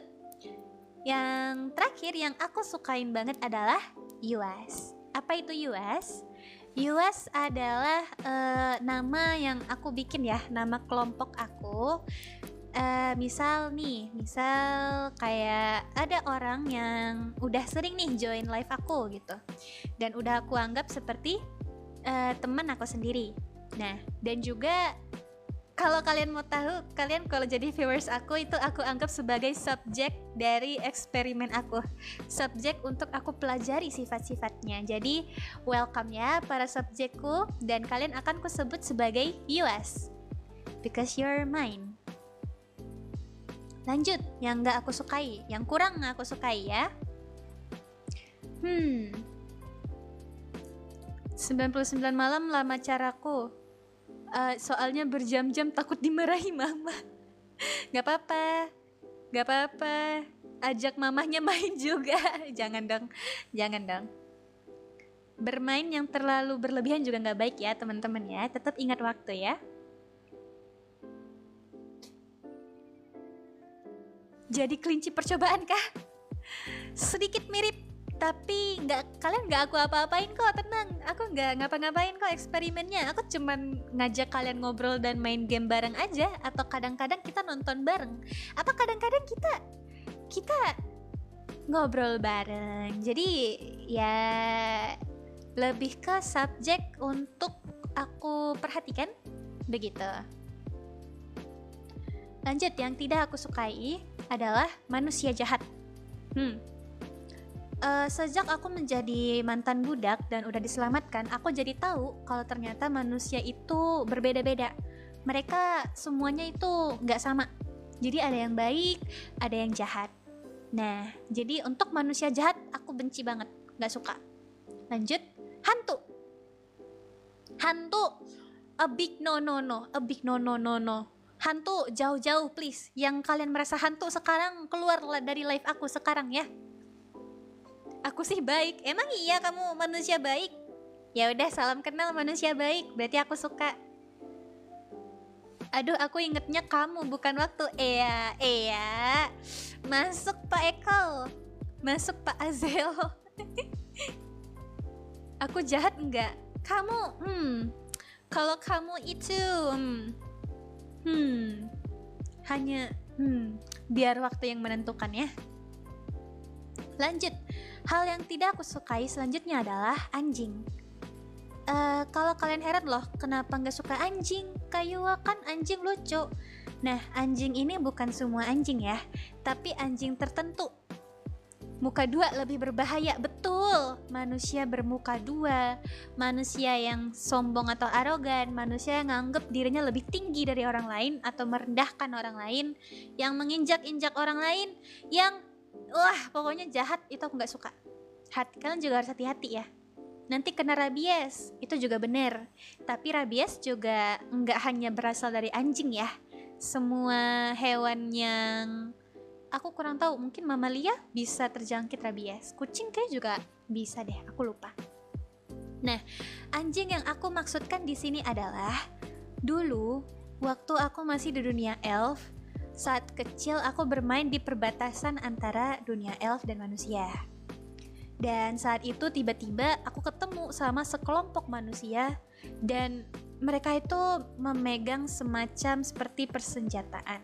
S1: Yang terakhir yang aku sukain banget adalah Yuas. Apa itu UAS? UAS adalah nama yang aku bikin ya, nama kelompok aku. Misal kayak ada orang yang udah sering nih join live aku gitu, dan udah aku anggap seperti teman aku sendiri. Nah, dan juga kalau kalian mau tahu, kalian kalau jadi viewers aku itu aku anggap sebagai subjek dari eksperimen aku, subjek untuk aku pelajari sifat-sifatnya. Jadi welcome ya para subjekku, dan kalian akan kusebut sebagai UAS because you're mine. Lanjut, yang gak aku sukai, yang kurang aku sukai ya. 99 malam lama caraku. Soalnya berjam-jam takut dimarahi mama. Gak apa-apa. Ajak mamahnya main juga. Jangan dong. Bermain yang terlalu berlebihan juga gak baik ya teman-teman ya. Tetap ingat waktu ya. Jadi kelinci percobaan kah? Sedikit mirip, tapi kalian nggak aku apa-apain kok, tenang. Aku nggak ngapa-ngapain kok eksperimennya. Aku cuman ngajak kalian ngobrol dan main game bareng aja, atau kadang-kadang kita nonton bareng, atau kadang-kadang kita ngobrol bareng. Jadi ya lebih ke subjek untuk aku perhatikan begitu. Lanjut, yang tidak aku sukai adalah manusia jahat. Sejak aku menjadi mantan budak dan udah diselamatkan, aku jadi tahu kalau ternyata manusia itu berbeda-beda. Mereka semuanya itu nggak sama. Jadi ada yang baik, ada yang jahat. Nah, jadi untuk manusia jahat aku benci banget, nggak suka. Lanjut, hantu, a big no. Hantu jauh-jauh please. Yang kalian merasa hantu sekarang keluar dari live aku sekarang ya. Aku sih baik. Emang iya kamu manusia baik? Ya udah, salam kenal manusia baik. Berarti aku suka. Aduh, aku ingetnya kamu bukan waktu. Iya. Masuk Pak Eko. Masuk Pak Azel. Aku jahat enggak? Kamu kalau kamu itu hanya biar waktu yang menentukan ya. Lanjut, hal yang tidak aku sukai selanjutnya adalah anjing. Kalau kalian heran loh, kenapa nggak suka anjing? Kayuwa kan anjing lucu. Nah, anjing ini bukan semua anjing ya, tapi anjing tertentu. Muka dua lebih berbahaya, betul. Manusia bermuka dua, manusia yang sombong atau arogan, manusia yang nganggep dirinya lebih tinggi dari orang lain atau merendahkan orang lain, yang menginjak-injak orang lain, yang pokoknya jahat. Itu aku gak suka. Kalian juga harus hati-hati ya. Nanti kena rabies, itu juga benar. Tapi rabies juga gak hanya berasal dari anjing ya. Semua hewan yang aku kurang tahu, mungkin mamalia bisa terjangkit rabies. Kucing kayak juga bisa deh, aku lupa. Nah, anjing yang aku maksudkan di sini adalah dulu waktu aku masih di dunia elf, saat kecil aku bermain di perbatasan antara dunia elf dan manusia. Dan saat itu tiba-tiba aku ketemu sama sekelompok manusia dan mereka itu memegang semacam seperti persenjataan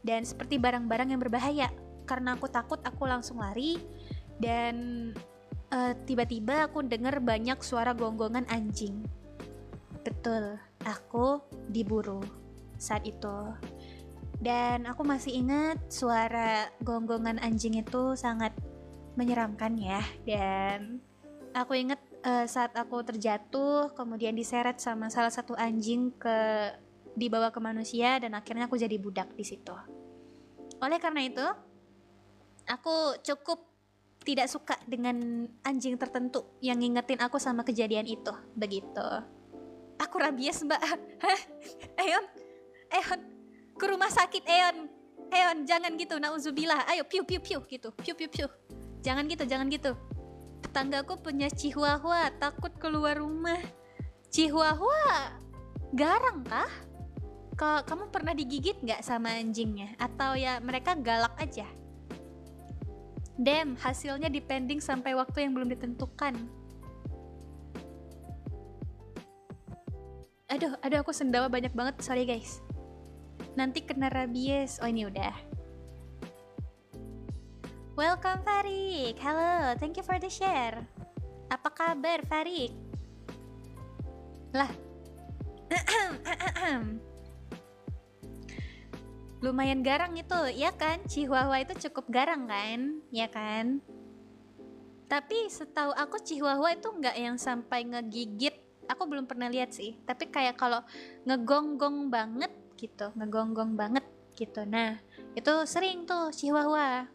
S1: dan seperti barang-barang yang berbahaya. Karena aku takut, aku langsung lari dan tiba-tiba aku dengar banyak suara gonggongan anjing. Betul, aku diburu saat itu. Dan aku masih ingat suara gonggongan anjing itu sangat menyeramkan ya. Dan aku ingat saat aku terjatuh, kemudian diseret sama salah satu anjing dibawa ke manusia, dan akhirnya aku jadi budak di situ. Oleh karena itu, aku cukup tidak suka dengan anjing tertentu yang ngingetin aku sama kejadian itu. Begitu. Aku rabies, Mbak. Hah? Eon, ke rumah sakit, Eon, jangan gitu, nauzubillah. Ayo, piu gitu, piu. Jangan gitu. Tetanggaku punya chihuahua, takut keluar rumah. Chihuahua garang kah? Kamu pernah digigit gak sama anjingnya? Atau ya mereka galak aja? Hasilnya depending sampai waktu yang belum ditentukan. Aduh, aku sendawa banyak banget, sorry guys. Nanti kena rabies. Oh, ini udah. Welcome Farik. Halo, thank you for the share. Apa kabar Farik? Lah. Lumayan garang itu, ya kan? Chihuahua itu cukup garang kan? Ya kan? Tapi setahu aku Chihuahua itu nggak yang sampai ngegigit. Aku belum pernah lihat sih. Tapi kayak kalau ngegonggong banget gitu, Nah, itu sering tuh Chihuahua.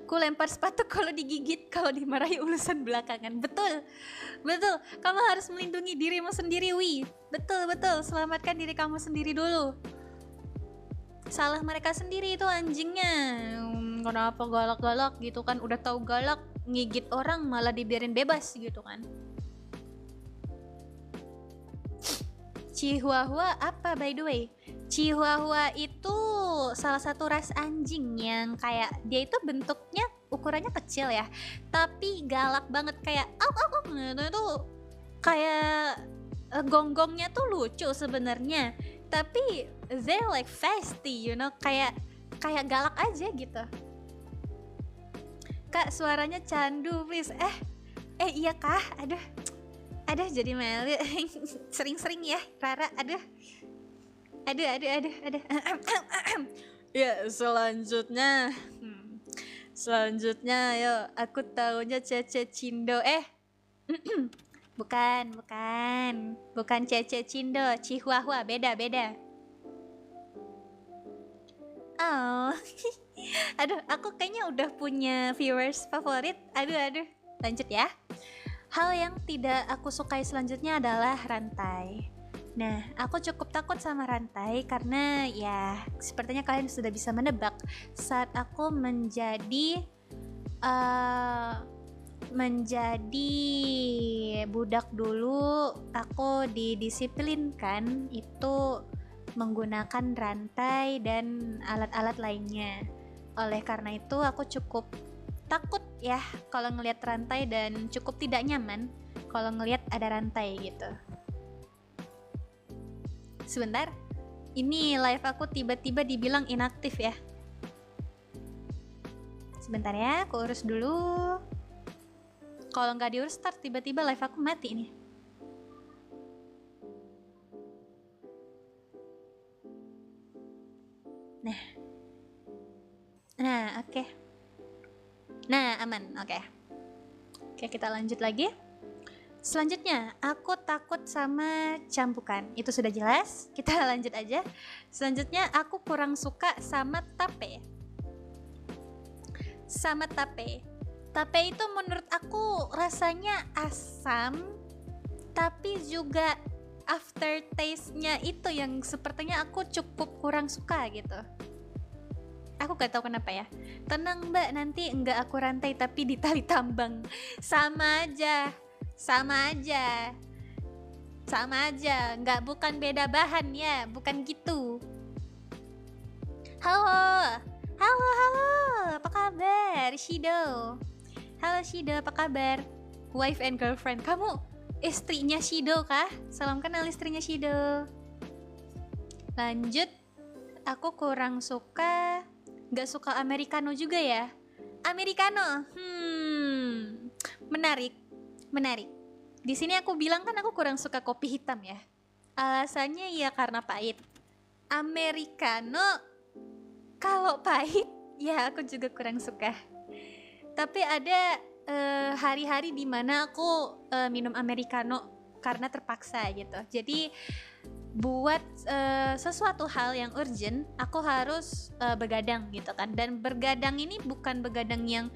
S1: Ku lempar sepatu kalau digigit, kalau dimarahi ulusan belakangan. Betul. Kamu harus melindungi dirimu sendiri, Wi. Betul. Selamatkan diri kamu sendiri dulu. Salah mereka sendiri itu anjingnya. Kenapa galak-galak gitu kan? Udah tahu galak, ngigit orang malah dibiarin bebas gitu kan. Chihuahua apa by the way? Chihuahua itu salah satu ras anjing yang kayak dia itu bentuknya ukurannya kecil ya, tapi galak banget, kayak itu kayak gonggongnya tuh lucu sebenarnya, tapi they like feisty, kayak galak aja gitu. Kak, suaranya candu please. Iya kah? Aduh jadi melu. Sering-sering ya Rara. Aduh. Ya, selanjutnya yuk, aku taunya Cece Cindo. Bukan Cece Cindo, Chihuahua, beda. Oh. Aduh, aku kayaknya udah punya viewers favorit. Aduh. Lanjut ya. Hal yang tidak aku sukai selanjutnya adalah rantai. Nah, aku cukup takut sama rantai karena ya sepertinya kalian sudah bisa menebak, saat aku menjadi budak dulu, aku didisiplinkan itu menggunakan rantai dan alat-alat lainnya. Oleh karena itu aku cukup takut ya kalau ngelihat rantai dan cukup tidak nyaman kalau ngelihat ada rantai gitu. Sebentar, ini live aku tiba-tiba dibilang inaktif ya. Sebentar ya, aku urus dulu. Kalau nggak diurus, start tiba-tiba live aku mati nih. Nah, oke. Nah, aman, oke. Oke, kita lanjut lagi. Selanjutnya, aku takut sama cambukan. Itu sudah jelas, kita lanjut aja. Selanjutnya, aku kurang suka sama tape. Tape itu menurut aku rasanya asam, tapi juga aftertaste-nya itu yang sepertinya aku cukup kurang suka gitu. Aku gak tahu kenapa ya. Tenang mbak, nanti enggak aku rantai tapi di tali tambang. Sama aja, bukan beda bahan ya, bukan gitu. Halo, apa kabar Shido? Halo Shido, apa kabar? Wife and girlfriend, kamu istrinya Shido kah? Salam kenal istrinya Shido. Lanjut, aku kurang suka, gak suka americano juga ya. Americano, menarik. Di sini aku bilang kan aku kurang suka kopi hitam ya. Alasannya ya karena pahit. Americano kalau pahit ya aku juga kurang suka. Tapi ada hari-hari dimana aku minum americano karena terpaksa gitu. Jadi buat sesuatu hal yang urgent, aku harus begadang gitu kan. Dan bergadang ini bukan begadang yang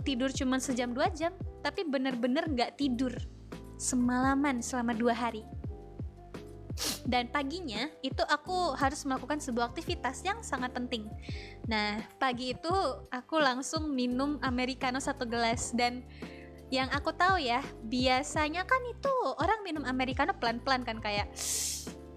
S1: tidur cuma sejam 2 jam, tapi bener-bener gak tidur semalaman selama 2 hari. Dan paginya itu aku harus melakukan sebuah aktivitas yang sangat penting. Nah, pagi itu aku langsung minum americano 1 gelas. Dan yang aku tahu ya, biasanya kan itu orang minum americano pelan-pelan kan, kayak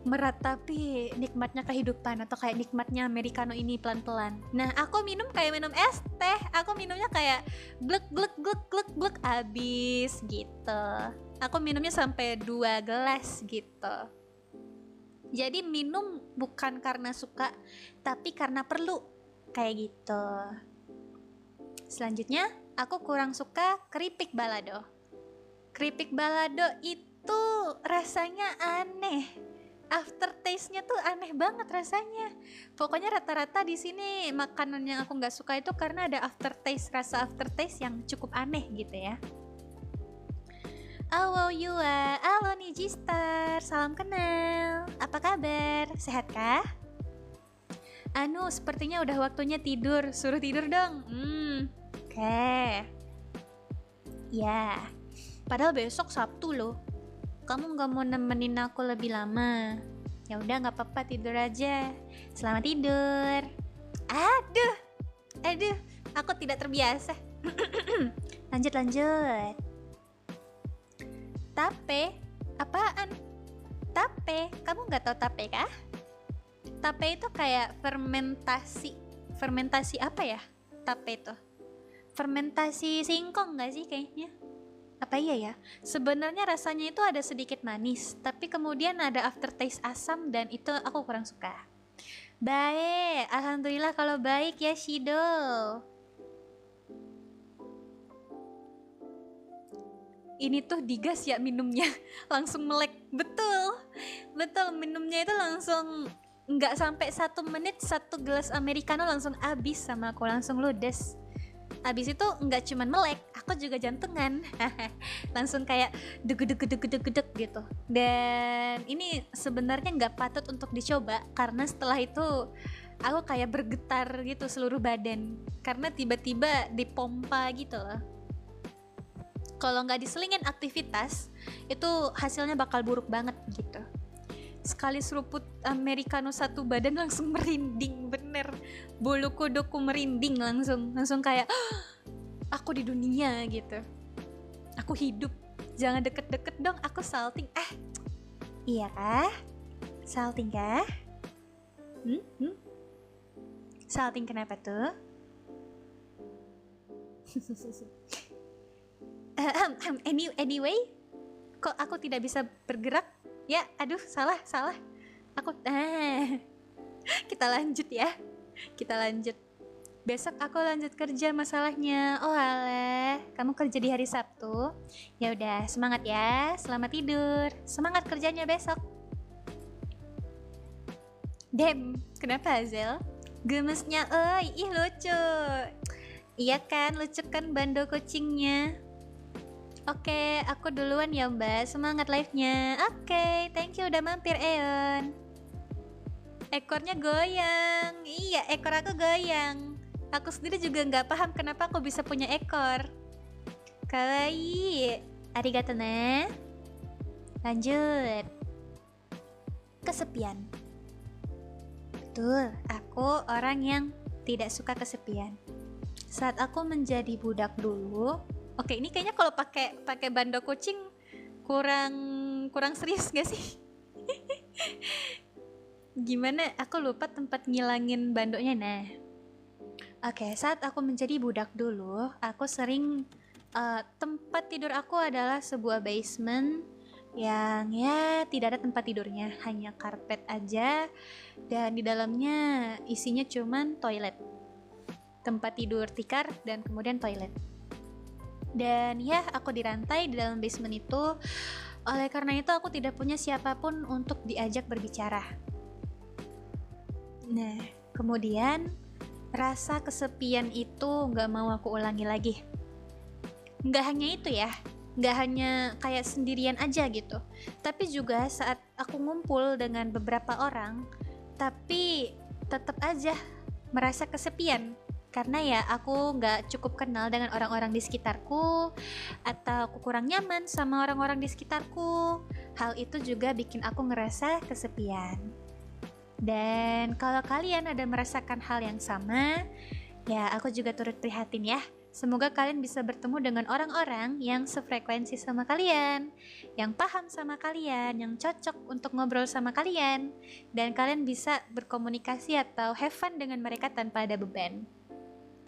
S1: meratapi nikmatnya kehidupan atau kayak nikmatnya americano ini pelan-pelan. Nah, aku minum kayak minum es teh. Aku minumnya kayak glek glek glek glek glek abis gitu. Aku minumnya sampai 2 gelas gitu. Jadi minum bukan karena suka, tapi karena perlu. Kayak gitu. Selanjutnya, aku kurang suka keripik balado. Keripik balado itu rasanya aneh. Aftertaste-nya tuh aneh banget rasanya. Pokoknya rata-rata di sini makanan yang aku nggak suka itu karena ada rasa aftertaste yang cukup aneh gitu ya. Halo Yua, halo Nijistar, salam kenal. Apa kabar? Sehat kah? Anu, sepertinya udah waktunya tidur. Suruh tidur dong. Oke. Ya, padahal besok Sabtu loh. Kamu nggak mau nemenin aku lebih lama? Ya udah nggak apa-apa, tidur aja. Selamat tidur. Aduh, aku tidak terbiasa. Lanjut. Tape? Apaan? Tape? Kamu nggak tahu tape kah? Tape itu kayak fermentasi. Fermentasi apa ya? Tape itu? Fermentasi singkong nggak sih kayaknya? Apa iya ya? Sebenarnya rasanya itu ada sedikit manis, tapi kemudian ada aftertaste asam dan itu aku kurang suka. Baik, alhamdulillah kalau baik ya Shido. Ini tuh digas ya minumnya, langsung melek. Betul, minumnya itu langsung nggak sampai 1 menit 1 gelas americano langsung habis sama aku, langsung ludes. Abis itu nggak cuman melek, aku juga jantungan. Langsung kayak deg gitu. Dan ini sebenarnya nggak patut untuk dicoba karena setelah itu aku kayak bergetar gitu seluruh badan karena tiba-tiba dipompa gitu loh. Kalau nggak diselingin aktivitas itu hasilnya bakal buruk banget gitu. Sekali seruput americano 1 badan langsung merinding, bener, bulu kuduku merinding langsung kayak aku di dunia gitu, aku hidup, jangan deket-deket dong, aku salting. Iya kah? Salting kah? Salting kenapa tuh? Anyway, kok aku tidak bisa bergerak? Ya, aduh, salah. Aku kita lanjut ya. Besok aku lanjut kerja masalahnya. Oh alah, kamu kerja di hari Sabtu. Ya udah, semangat ya. Selamat tidur. Semangat kerjanya besok. Kenapa Hazel? Gemesnya, ih lucu. Iya kan, lucu kan bando kucingnya. Oke, aku duluan ya Mbak. Semangat live-nya. Oke, thank you udah mampir Eon. Ekornya goyang. Iya, ekor aku goyang. Aku sendiri juga nggak paham kenapa aku bisa punya ekor. Kawaii. Arigato ne. Lanjut. Kesepian. Betul, aku orang yang tidak suka kesepian. Saat aku menjadi budak dulu, oke, ini kayaknya kalau pakai bando kucing kurang serius gak sih? Gimana? Aku lupa tempat ngilangin bandonya. Nah, oke, saat aku menjadi budak dulu, aku sering tempat tidur aku adalah sebuah basement yang ya tidak ada tempat tidurnya, hanya karpet aja, dan di dalamnya isinya cuman toilet, tempat tidur tikar dan kemudian toilet. Dan ya, aku dirantai di dalam basement itu. Oleh karena itu aku tidak punya siapapun untuk diajak berbicara. Nah, kemudian rasa kesepian itu gak mau aku ulangi lagi. Gak hanya itu ya, gak hanya kayak sendirian aja gitu, tapi juga saat aku ngumpul dengan beberapa orang, tapi tetap aja merasa kesepian. Karena ya aku gak cukup kenal dengan orang-orang di sekitarku, atau aku kurang nyaman sama orang-orang di sekitarku. Hal itu juga bikin aku ngerasa kesepian. Dan kalau kalian ada merasakan hal yang sama, ya aku juga turut prihatin ya. Semoga kalian bisa bertemu dengan orang-orang yang sefrekuensi sama kalian, yang paham sama kalian, yang cocok untuk ngobrol sama kalian, dan kalian bisa berkomunikasi atau have fun dengan mereka tanpa ada beban.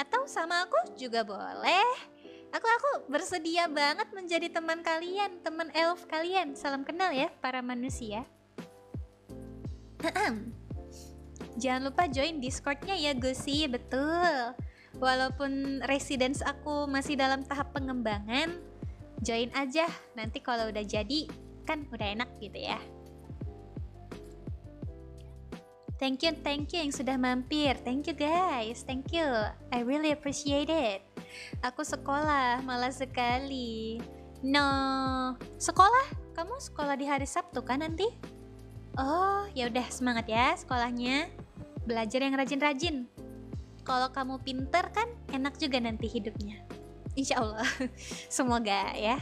S1: Atau sama aku juga boleh. Aku bersedia banget menjadi teman kalian, teman elf kalian. Salam kenal ya para manusia. Jangan lupa join Discord-nya ya Gusi, betul. Walaupun residence aku masih dalam tahap pengembangan, join aja. Nanti kalau udah jadi, kan udah enak gitu ya. Thank you yang sudah mampir. Thank you guys, thank you. I really appreciate it. Aku sekolah, malas sekali. No, sekolah? Kamu sekolah di hari Sabtu kan nanti? Oh, ya udah semangat ya sekolahnya. Belajar yang rajin-rajin. Kalau kamu pinter kan enak juga nanti hidupnya. Insya Allah. Semoga ya.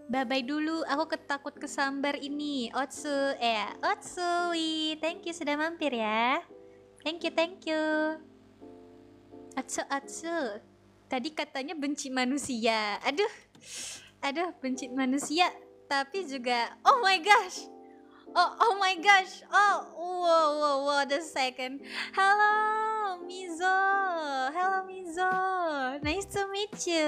S1: Bye-bye dulu, aku ketakut kesambar ini. Otsui. Thank you sudah mampir ya. Thank you. Atsu. Tadi katanya benci manusia. Aduh, benci manusia. Tapi juga, oh my gosh. Oh my gosh. Whoa, a second. Hello, Mizo. Nice to meet you.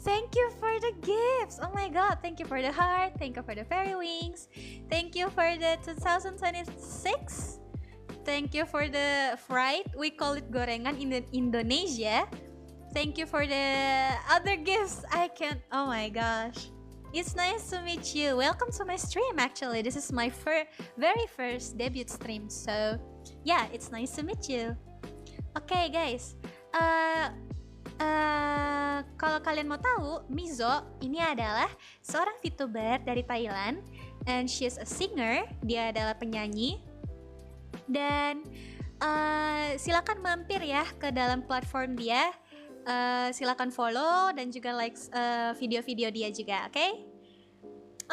S1: Thank you for the gifts. Oh my god, thank you for the heart. Thank you for the fairy wings. Thank you for the 2026. Thank you for the fried. We call it gorengan in Indonesia. Thank you for the other gifts. Oh my gosh. It's nice to meet you. Welcome to my stream actually. This is my very first debut stream. So, yeah, it's nice to meet you. Okay, guys. Kalau kalian mau tahu, Mizo ini adalah seorang VTuber dari Thailand and she's a singer. Dia adalah penyanyi. Dan silakan mampir ya ke dalam platform dia. Silakan follow dan juga like video-video dia juga, oke? Okay?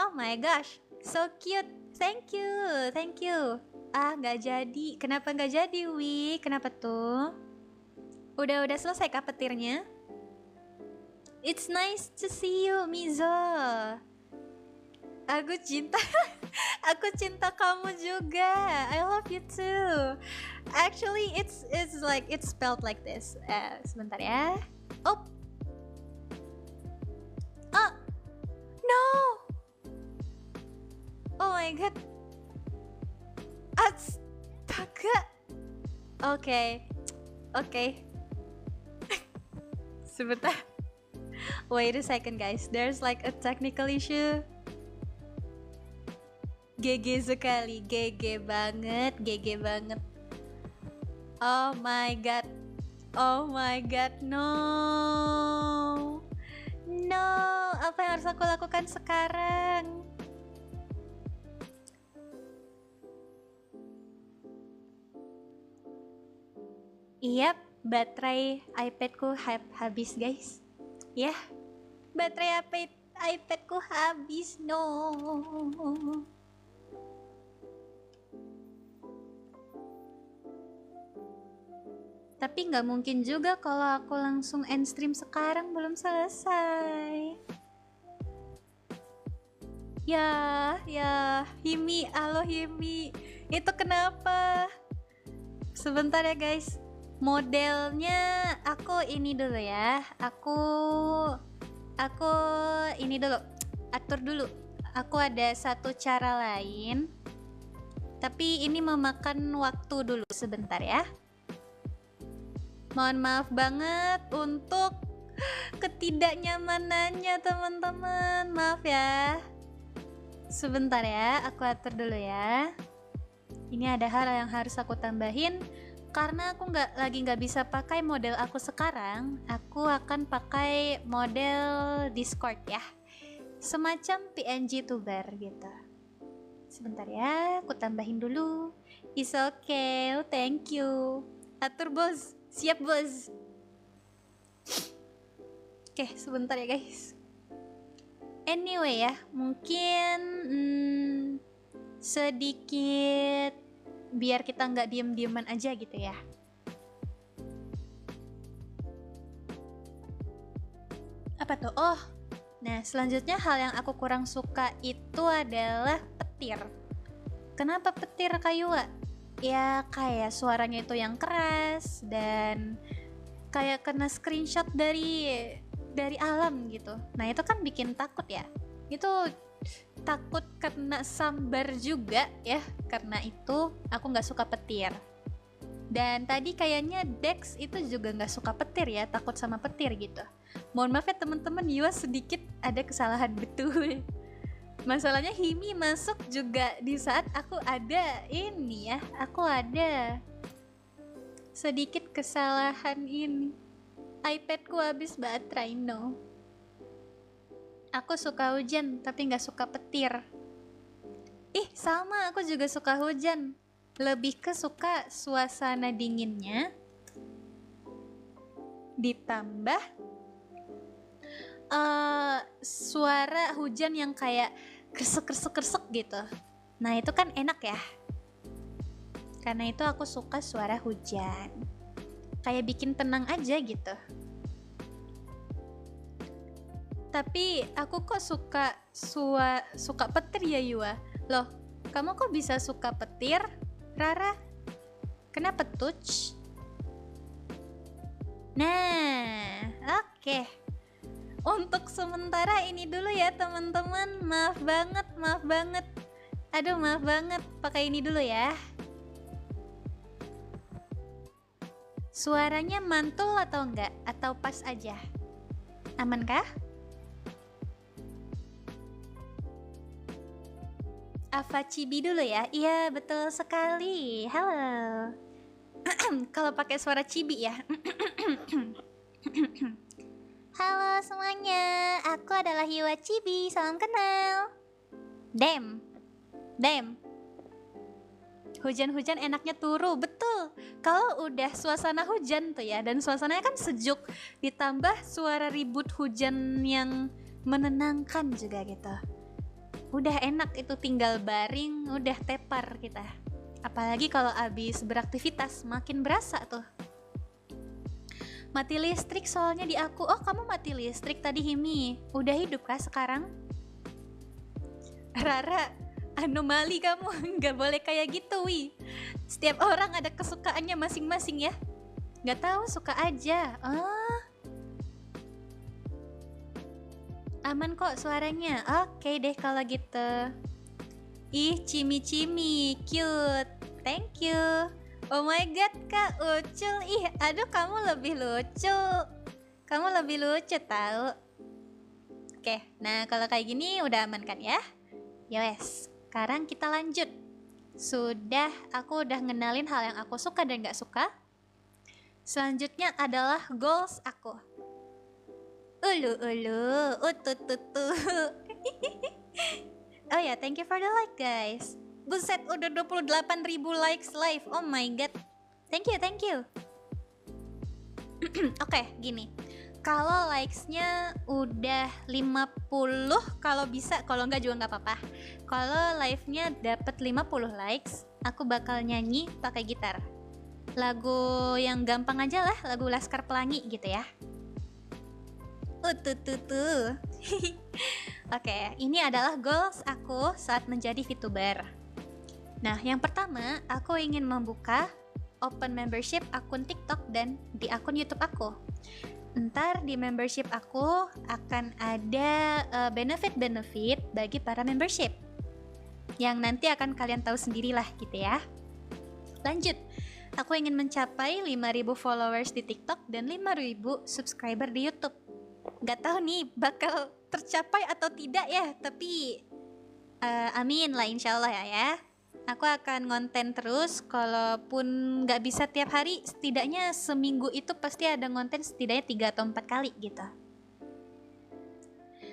S1: Oh my gosh, so cute. Thank you. Nggak jadi. Kenapa nggak jadi, Wi? Kenapa tuh? Udah selesai kah petirnya? It's nice to see you, Mizo. Aku cinta kamu juga. I love you too. Actually, it's spelled like this. Sebentar ya. Oh, no. Oh my god. Astaga. Okay. Sebentar. Wait a second, guys. There's like a technical issue. GG sekali, GG banget. Oh my god, no. Apa yang harus aku lakukan sekarang? Yap, baterai iPadku habis guys. Ya, baterai iPadku habis, no. Tapi nggak mungkin juga kalau aku langsung end stream sekarang, belum selesai. Ya, Himi, halo Himi. Itu kenapa? Sebentar ya guys. Modelnya aku ini dulu ya. Aku ini dulu. Atur dulu. Aku ada satu cara lain. Tapi ini memakan waktu dulu sebentar ya. Mohon maaf banget untuk ketidaknyamanannya teman-teman. Maaf ya. Sebentar ya, aku atur dulu ya. Ini ada hal yang harus aku tambahin. Karena aku nggak bisa pakai model aku sekarang, aku akan pakai model Discord ya. Semacam PNG tuber gitu. Sebentar ya, aku tambahin dulu. It's okay, thank you. Atur bos. Siap bos. Oke, sebentar ya guys. Anyway ya, mungkin sedikit biar kita nggak diem-dieman aja gitu ya. Apa tuh? Oh, nah selanjutnya hal yang aku kurang suka itu adalah petir. Kenapa petir Kak Yua? Ya kayak suaranya itu yang keras dan kayak kena screenshot dari alam gitu. Nah itu kan bikin takut ya. Itu takut kena sambar juga ya. Karena itu aku nggak suka petir. Dan tadi kayaknya Dex itu juga nggak suka petir ya, takut sama petir gitu. Mohon maaf ya teman-teman, Yua sedikit ada kesalahan betul. Masalahnya Himi masuk juga di saat aku ada ini ya, aku ada sedikit kesalahan ini. iPadku habis baterai, no. Aku suka hujan tapi nggak suka petir. Ih sama, aku juga suka hujan. Lebih ke suka suasana dinginnya ditambah suara hujan yang kayak kresek gitu. Nah itu kan enak ya. Karena itu aku suka suara hujan. Kayak bikin tenang aja gitu. Tapi aku kok suka petir ya Yua. Loh, kamu kok bisa suka petir? Rara, kenapa touch? Nah, oke. Untuk sementara ini dulu ya teman-teman. Maaf banget. Aduh, maaf banget. Pakai ini dulu ya. Suaranya mantul atau enggak? Atau pas aja? Aman kah? Ava Cibi dulu ya. Iya, betul sekali. Halo. Kalau pakai suara Cibi ya. Halo semuanya. Aku adalah Hiwa Cibi. Salam kenal. Dem. Hujan-hujan enaknya turu. Betul. Kalau udah suasana hujan tuh ya, dan suasananya kan sejuk, ditambah suara ribut hujan yang menenangkan juga gitu. Udah enak itu, tinggal baring, udah tepar kita. Apalagi kalau abis beraktivitas, makin berasa tuh. Mati listrik soalnya di aku. Oh kamu mati listrik tadi Himi. Udah hidup kah sekarang? Rara, anomali kamu. Gak boleh kayak gitu Wi. Setiap orang ada kesukaannya masing-masing ya. Gak tahu, suka aja. Aman kok suaranya. Oke deh kalau gitu. Ih, Cimi-Cimi, cute. Thank you. Oh my god, Kak Ucul. Ih, aduh kamu lebih lucu. Kamu lebih lucu tahu. Oke, nah kalau kayak gini udah aman kan ya? Yowes, sekarang kita lanjut. Sudah, aku udah ngenalin hal yang aku suka dan gak suka. Selanjutnya adalah goals aku. Utututu. Oh ya, thank you for the like guys. Buset, udah 28.000 likes live. Oh my god. Thank you. Oke, gini. Kalau likes-nya udah 50, kalau bisa, kalau enggak juga enggak apa-apa. Kalau live-nya dapat 50 likes, aku bakal nyanyi pakai gitar. Lagu yang gampang aja lah, lagu Laskar Pelangi gitu ya. Utututu. Oke, ini adalah goals aku saat menjadi VTuber. Nah, yang pertama, aku ingin membuka open membership akun TikTok dan di akun YouTube aku. Ntar di membership aku akan ada benefit-benefit bagi para membership yang nanti akan kalian tahu sendirilah gitu ya. Lanjut, aku ingin mencapai 5.000 followers di TikTok dan 5.000 subscriber di YouTube. Gak tahu nih bakal tercapai atau tidak ya, tapi amin lah insyaallah ya. Aku akan ngonten terus, kalaupun gak bisa tiap hari, setidaknya seminggu itu pasti ada ngonten setidaknya 3 atau 4 kali gitu.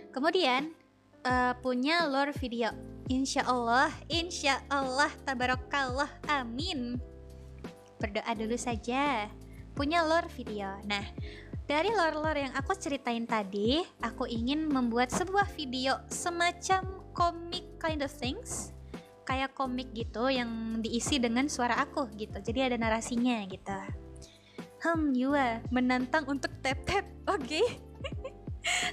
S1: Kemudian punya lore video. Insyaallah, tabarakallah, amin. Berdoa dulu saja. Punya lore video. Nah, dari lore-lore yang aku ceritain tadi, aku ingin membuat sebuah video semacam komik kind of things. Kayak komik gitu yang diisi dengan suara aku gitu. Jadi ada narasinya gitu. Yua menantang untuk tap-tap, oke?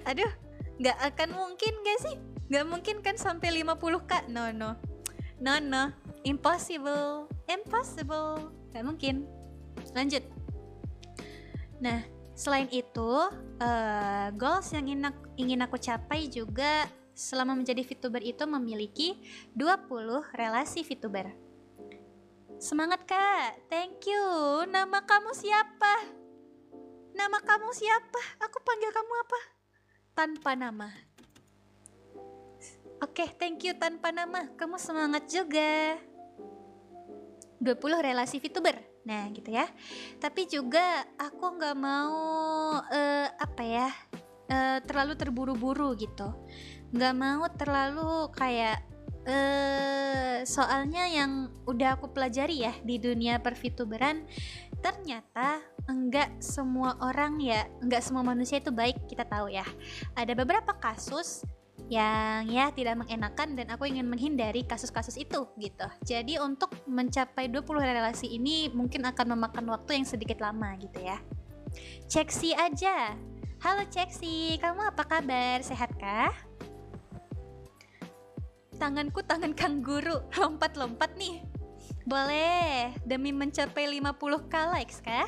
S1: Aduh, nggak akan mungkin gak sih? Nggak mungkin kan sampai 50k? No, no. No, no. Impossible. Impossible. Nggak mungkin. Lanjut. Nah, selain itu, goals yang ingin aku capai juga selama menjadi VTuber itu memiliki 20 relasi VTuber. Semangat Kak, thank you. Nama kamu siapa? Nama kamu siapa? Aku panggil kamu apa? Tanpa nama. Oke, thank you tanpa nama. Kamu semangat juga. 20 relasi VTuber. Nah, gitu ya. Tapi juga aku nggak mau terlalu terburu-buru gitu. Nggak mau terlalu kayak soalnya yang udah aku pelajari ya di dunia per-VTuberan, ternyata enggak semua orang ya, enggak semua manusia itu baik, kita tahu ya. Ada beberapa kasus yang ya tidak mengenakan dan aku ingin menghindari kasus-kasus itu gitu. Jadi untuk mencapai 20 relasi ini mungkin akan memakan waktu yang sedikit lama gitu ya. Ceksi aja. Halo Ceksi, kamu apa kabar? Sehat kah? Tanganku tangan kanguru, lompat-lompat nih. Boleh, demi mencapai 50k likes kah?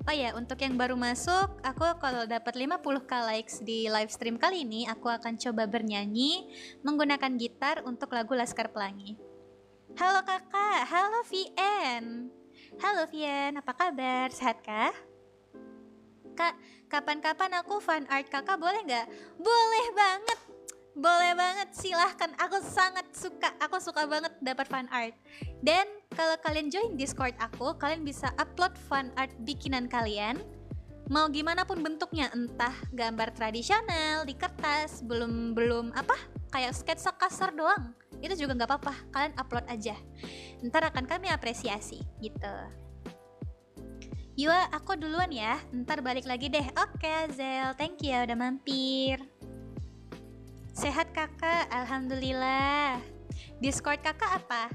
S1: Oh ya, untuk yang baru masuk, aku kalau dapat 50k likes di live stream kali ini, aku akan coba bernyanyi menggunakan gitar untuk lagu Laskar Pelangi. Halo kakak, halo VN. Halo VN, apa kabar? Sehat kah? Kak, kapan-kapan aku fan art kakak boleh nggak? Boleh banget. Boleh banget, silahkan. Aku sangat suka, aku suka banget dapat fan art. Dan kalau kalian join Discord aku, kalian bisa upload fan art bikinan kalian. Mau gimana pun bentuknya, entah gambar tradisional di kertas, belum kayak sketsa kasar doang. Itu juga nggak apa-apa, kalian upload aja. Ntar akan kami apresiasi, gitu. Yua, aku duluan ya. Ntar balik lagi deh. Oke, Zel, thank you udah mampir. Sehat kakak, alhamdulillah. Discord kakak apa?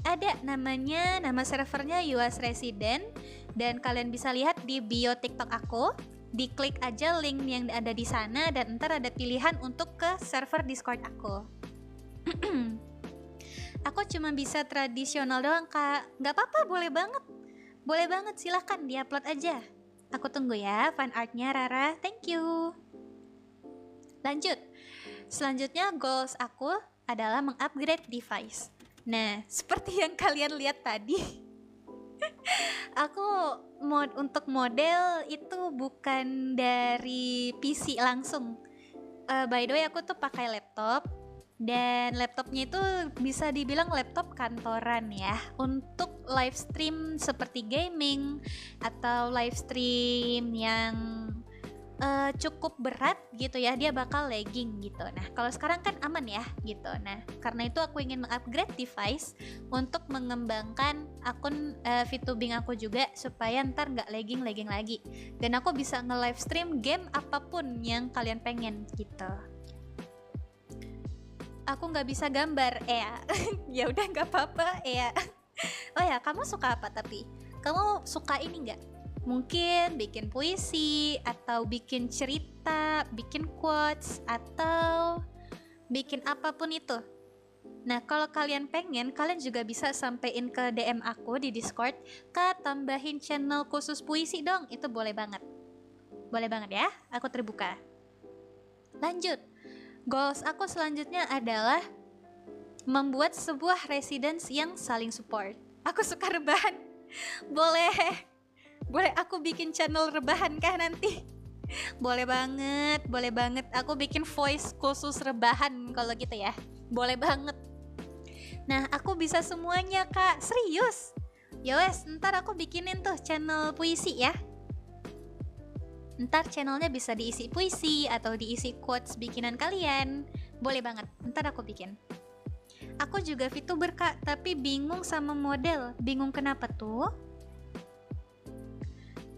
S1: Ada namanya, nama servernya Yuas Resident. Dan kalian bisa lihat di bio TikTok aku. Diklik aja link yang ada di sana dan ntar ada pilihan untuk ke server Discord aku. Aku cuma bisa tradisional doang kak. Gak apa-apa, boleh banget. Boleh banget, silahkan diupload aja. Aku tunggu ya fan artnya Rara, thank you. Lanjut. Selanjutnya goals aku adalah mengupgrade device. Nah, seperti yang kalian lihat tadi, aku untuk model itu bukan dari PC langsung. By the way, aku tuh pakai laptop dan laptopnya itu bisa dibilang laptop kantoran ya, untuk live stream seperti gaming atau live stream yang cukup berat gitu ya, dia bakal lagging gitu. Nah, kalau sekarang kan aman ya gitu. Nah, karena itu aku ingin mengupgrade device untuk mengembangkan akun VTubing aku juga supaya ntar nggak lagging lagi. Dan aku bisa nge-live stream game apapun yang kalian pengen gitu. Aku nggak bisa gambar, ya udah nggak apa-apa, Oh ya, kamu suka apa tapi? Kamu suka ini nggak? Mungkin bikin puisi, atau bikin cerita, bikin quotes, atau bikin apapun itu. Nah, kalau kalian pengen, kalian juga bisa sampein ke DM aku di Discord, Kak, tambahin channel khusus puisi dong. Itu boleh banget. Boleh banget ya, aku terbuka. Lanjut. Goals aku selanjutnya adalah membuat sebuah residence yang saling support. Aku suka rebahan. Boleh aku bikin channel rebahan kah nanti? Boleh banget. Aku bikin voice khusus rebahan kalau gitu ya. Boleh banget. Nah, aku bisa semuanya, Kak. Serius. Yowes, ntar aku bikinin tuh channel puisi ya. Ntar channelnya bisa diisi puisi atau diisi quotes bikinan kalian. Boleh banget, ntar aku bikin. Aku juga VTuber kak, tapi bingung sama model. Bingung kenapa tuh?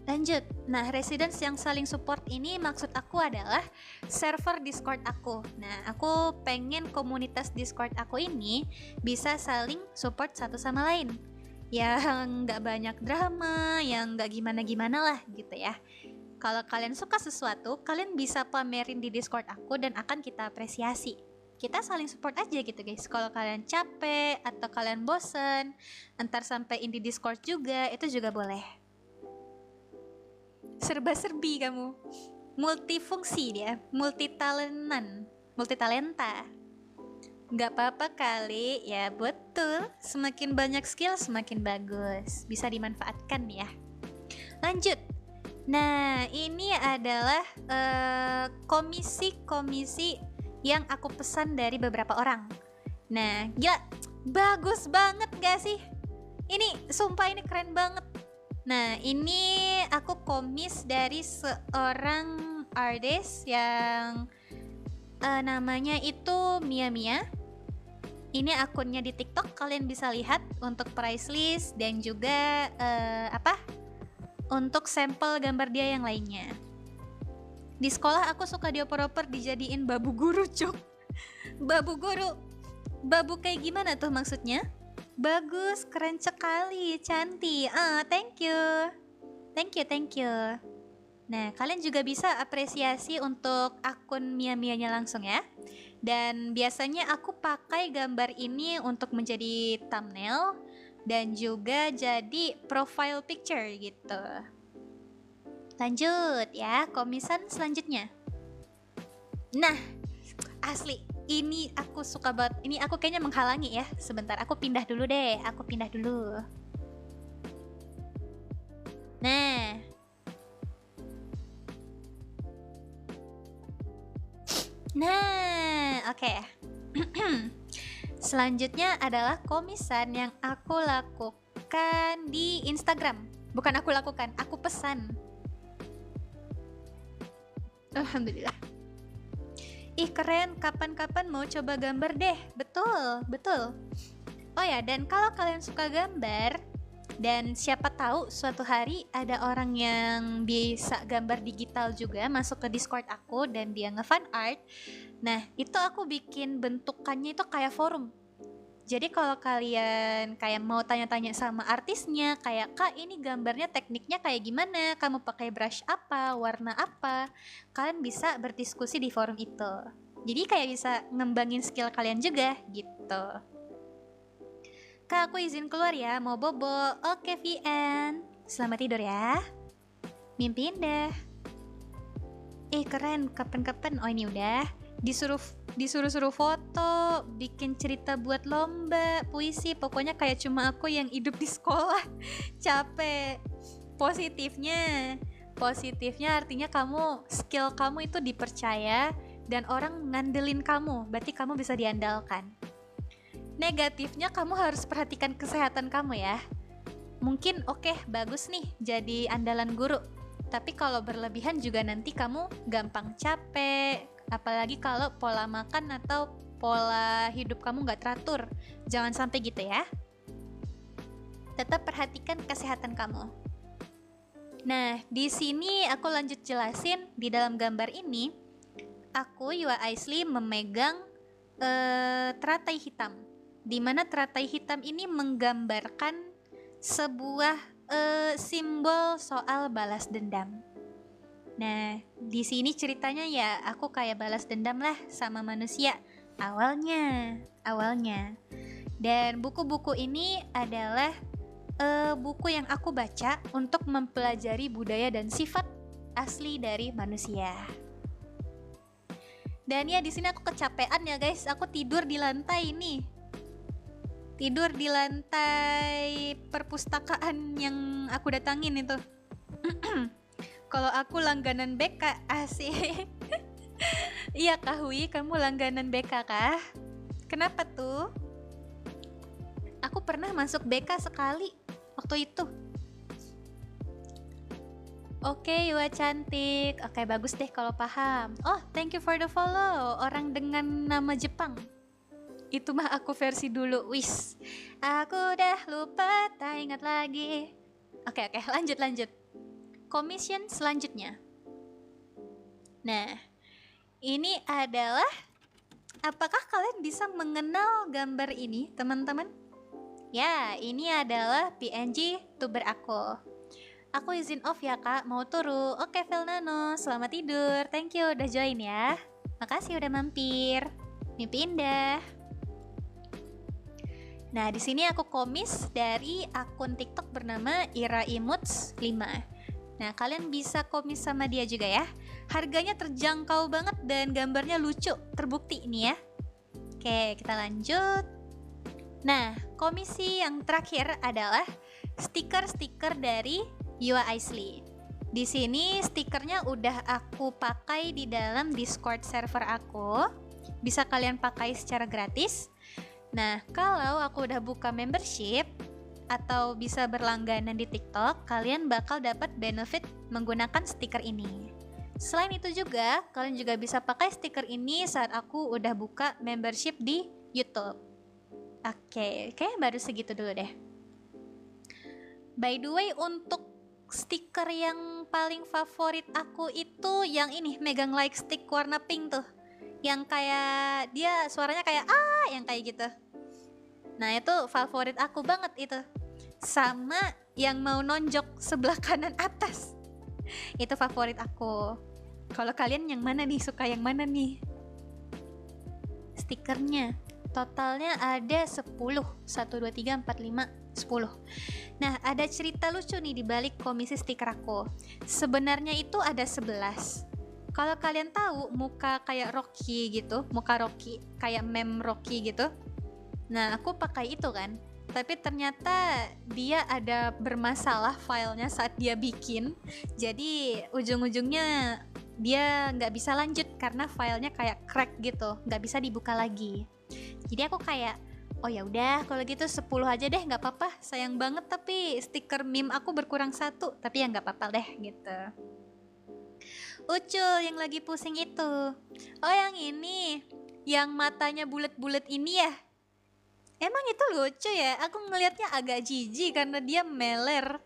S1: Lanjut, nah residence yang saling support ini maksud aku adalah server Discord aku. Nah, aku pengen komunitas Discord aku ini bisa saling support satu sama lain. Yang gak banyak drama, yang gak gimana-gimana lah gitu ya. Kalau kalian suka sesuatu, kalian bisa pamerin di Discord aku dan akan kita apresiasi. Kita saling support aja gitu guys. Kalau kalian capek atau kalian bosen, entar sampein di Discord juga, itu juga boleh. Serba-serbi kamu. Multifungsi dia, multitalenta. Nggak apa-apa kali, ya betul. Semakin banyak skill, semakin bagus. Bisa dimanfaatkan ya. Lanjut. Nah, ini adalah komisi-komisi yang aku pesan dari beberapa orang. Nah, gila, bagus banget gak sih? Ini, sumpah ini keren banget. Nah, ini aku komis dari seorang artis yang namanya itu Mia Mia. Ini akunnya di TikTok, kalian bisa lihat untuk price list dan juga untuk sampel gambar dia yang lainnya. Di sekolah aku suka dioper-oper dijadiin babu guru, cuk. Babu guru. Babu kayak gimana tuh maksudnya? Bagus, keren sekali, cantik. Thank you. Thank you. Nah, kalian juga bisa apresiasi untuk akun Mia-Mianya langsung ya. Dan biasanya aku pakai gambar ini untuk menjadi thumbnail dan juga jadi profile picture gitu. Lanjut ya, komisan selanjutnya. Nah, asli ini aku suka banget. Ini aku kayaknya menghalangi ya. Sebentar, aku pindah dulu deh. Nah, oke. Selanjutnya adalah komisan yang aku lakukan di Instagram. Bukan aku lakukan, aku pesan. Alhamdulillah. Ih keren, kapan-kapan mau coba gambar deh. Betul. Oh ya, dan kalau kalian suka gambar, dan siapa tahu suatu hari ada orang yang bisa gambar digital juga masuk ke Discord aku dan dia nge-fan art. Nah, itu aku bikin bentukannya itu kayak forum. Jadi kalau kalian kayak mau tanya-tanya sama artisnya, kayak Kak ini gambarnya tekniknya kayak gimana, kamu pakai brush apa, warna apa, kalian bisa berdiskusi di forum itu. Jadi kayak bisa ngembangin skill kalian juga gitu. Kak aku izin keluar ya, mau bobo. Oke VN, selamat tidur ya. Mimpi indah. Keren, kapan-kapan. Oh ini udah disuruh foto, bikin cerita buat lomba, puisi, pokoknya kayak cuma aku yang hidup di sekolah. Capek. Positifnya artinya skill kamu itu dipercaya dan orang ngandelin kamu, berarti kamu bisa diandalkan. Negatifnya kamu harus perhatikan kesehatan kamu ya. Mungkin bagus nih jadi andalan guru, tapi kalau berlebihan juga nanti kamu gampang capek. Apalagi kalau pola makan atau pola hidup kamu gak teratur. Jangan sampai gitu ya. Tetap perhatikan kesehatan kamu. Nah, di sini aku lanjut jelasin. Di dalam gambar ini, aku Yua Aisli memegang teratai hitam. Di mana teratai hitam ini menggambarkan sebuah simbol soal balas dendam. Nah, di sini ceritanya ya aku kayak balas dendam lah sama manusia awalnya. Dan buku-buku ini adalah buku yang aku baca untuk mempelajari budaya dan sifat asli dari manusia. Dan ya di sini aku kecapean ya guys, aku tidur di lantai ini. Tidur di lantai perpustakaan yang aku datangin itu. Kalau aku langganan BK, asik. Iya Kak Hui, kamu langganan BK kah? Kenapa tuh? Aku pernah masuk BK sekali waktu itu. Oke, Yua cantik. Oke, bagus deh kalau paham. Oh, thank you for the follow. Orang dengan nama Jepang. Itu mah aku versi dulu. Wis. Aku udah lupa, tak ingat lagi. Oke, lanjut. Commission selanjutnya. Nah, ini adalah, apakah kalian bisa mengenal gambar ini, teman-teman? Ya, ini adalah PNG tuber aku. Aku izin off ya kak, mau turu. Oke Velnano, selamat tidur. Thank you udah join ya. Makasih udah mampir. Mimpi indah. Nah, di sini aku komis dari akun TikTok bernama iraimuts5. Nah, kalian bisa komis sama dia juga ya. Harganya terjangkau banget dan gambarnya lucu, terbukti ini ya. Oke, kita lanjut. Nah, komisi yang terakhir adalah stiker-stiker dari Yua Aisli. Di sini stikernya udah aku pakai di dalam Discord server aku. Bisa kalian pakai secara gratis. Nah, kalau aku udah buka membership atau bisa berlangganan di TikTok, kalian bakal dapat benefit menggunakan stiker ini. Selain itu juga, kalian juga bisa pakai stiker ini saat aku udah buka membership di YouTube. Oke, kayaknya baru segitu dulu deh. By the way, untuk stiker yang paling favorit aku itu yang ini, megang like stick warna pink tuh. Yang kayak dia suaranya kayak yang kayak gitu. Nah, itu favorit aku banget itu. Sama yang mau nonjok sebelah kanan atas. Itu favorit aku. Kalau kalian yang mana nih? Suka yang mana nih? Stikernya totalnya ada 10. 1 2 3 4 5 10. Nah, ada cerita lucu nih di balik komisi stiker aku. Sebenarnya itu ada 11. Kalau kalian tahu muka kayak Rocky gitu, muka Rocky, kayak meme Rocky gitu. Nah, aku pakai itu kan. Tapi ternyata dia ada bermasalah filenya saat dia bikin. Jadi ujung-ujungnya dia nggak bisa lanjut karena filenya kayak crack gitu, nggak bisa dibuka lagi. Jadi aku kayak, oh ya udah kalau gitu 10 aja deh, nggak apa-apa. Sayang banget tapi stiker meme aku berkurang 1, tapi ya nggak apa-apa deh gitu. Ucul yang lagi pusing itu. Oh yang ini, yang matanya bulat-bulat ini ya. Emang itu lucu ya? Aku ngelihatnya agak jijik karena dia meler.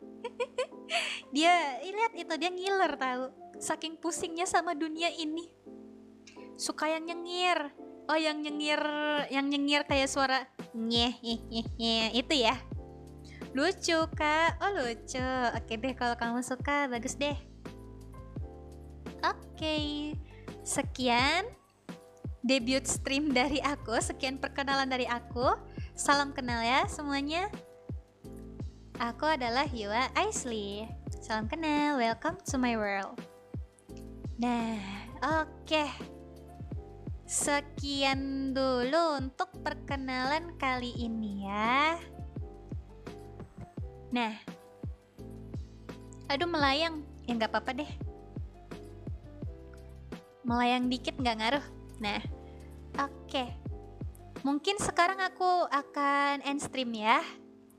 S1: Dia, lihat itu dia ngiler tahu. Saking pusingnya sama dunia ini. Suka yang nyengir. Oh yang nyengir kayak suara nyeh itu ya. Lucu kak. Oh lucu. Oke deh kalau kamu suka, bagus deh. Oke, sekian debut stream dari aku, sekian perkenalan dari aku. Salam kenal ya semuanya. Aku adalah Yua Aisli. Salam kenal, welcome to my world. Nah, oke. Sekian dulu untuk perkenalan kali ini ya. Nah, aduh melayang, ya nggak apa-apa deh. Melayang dikit nggak ngaruh. Nah, oke. Mungkin sekarang aku akan end stream ya.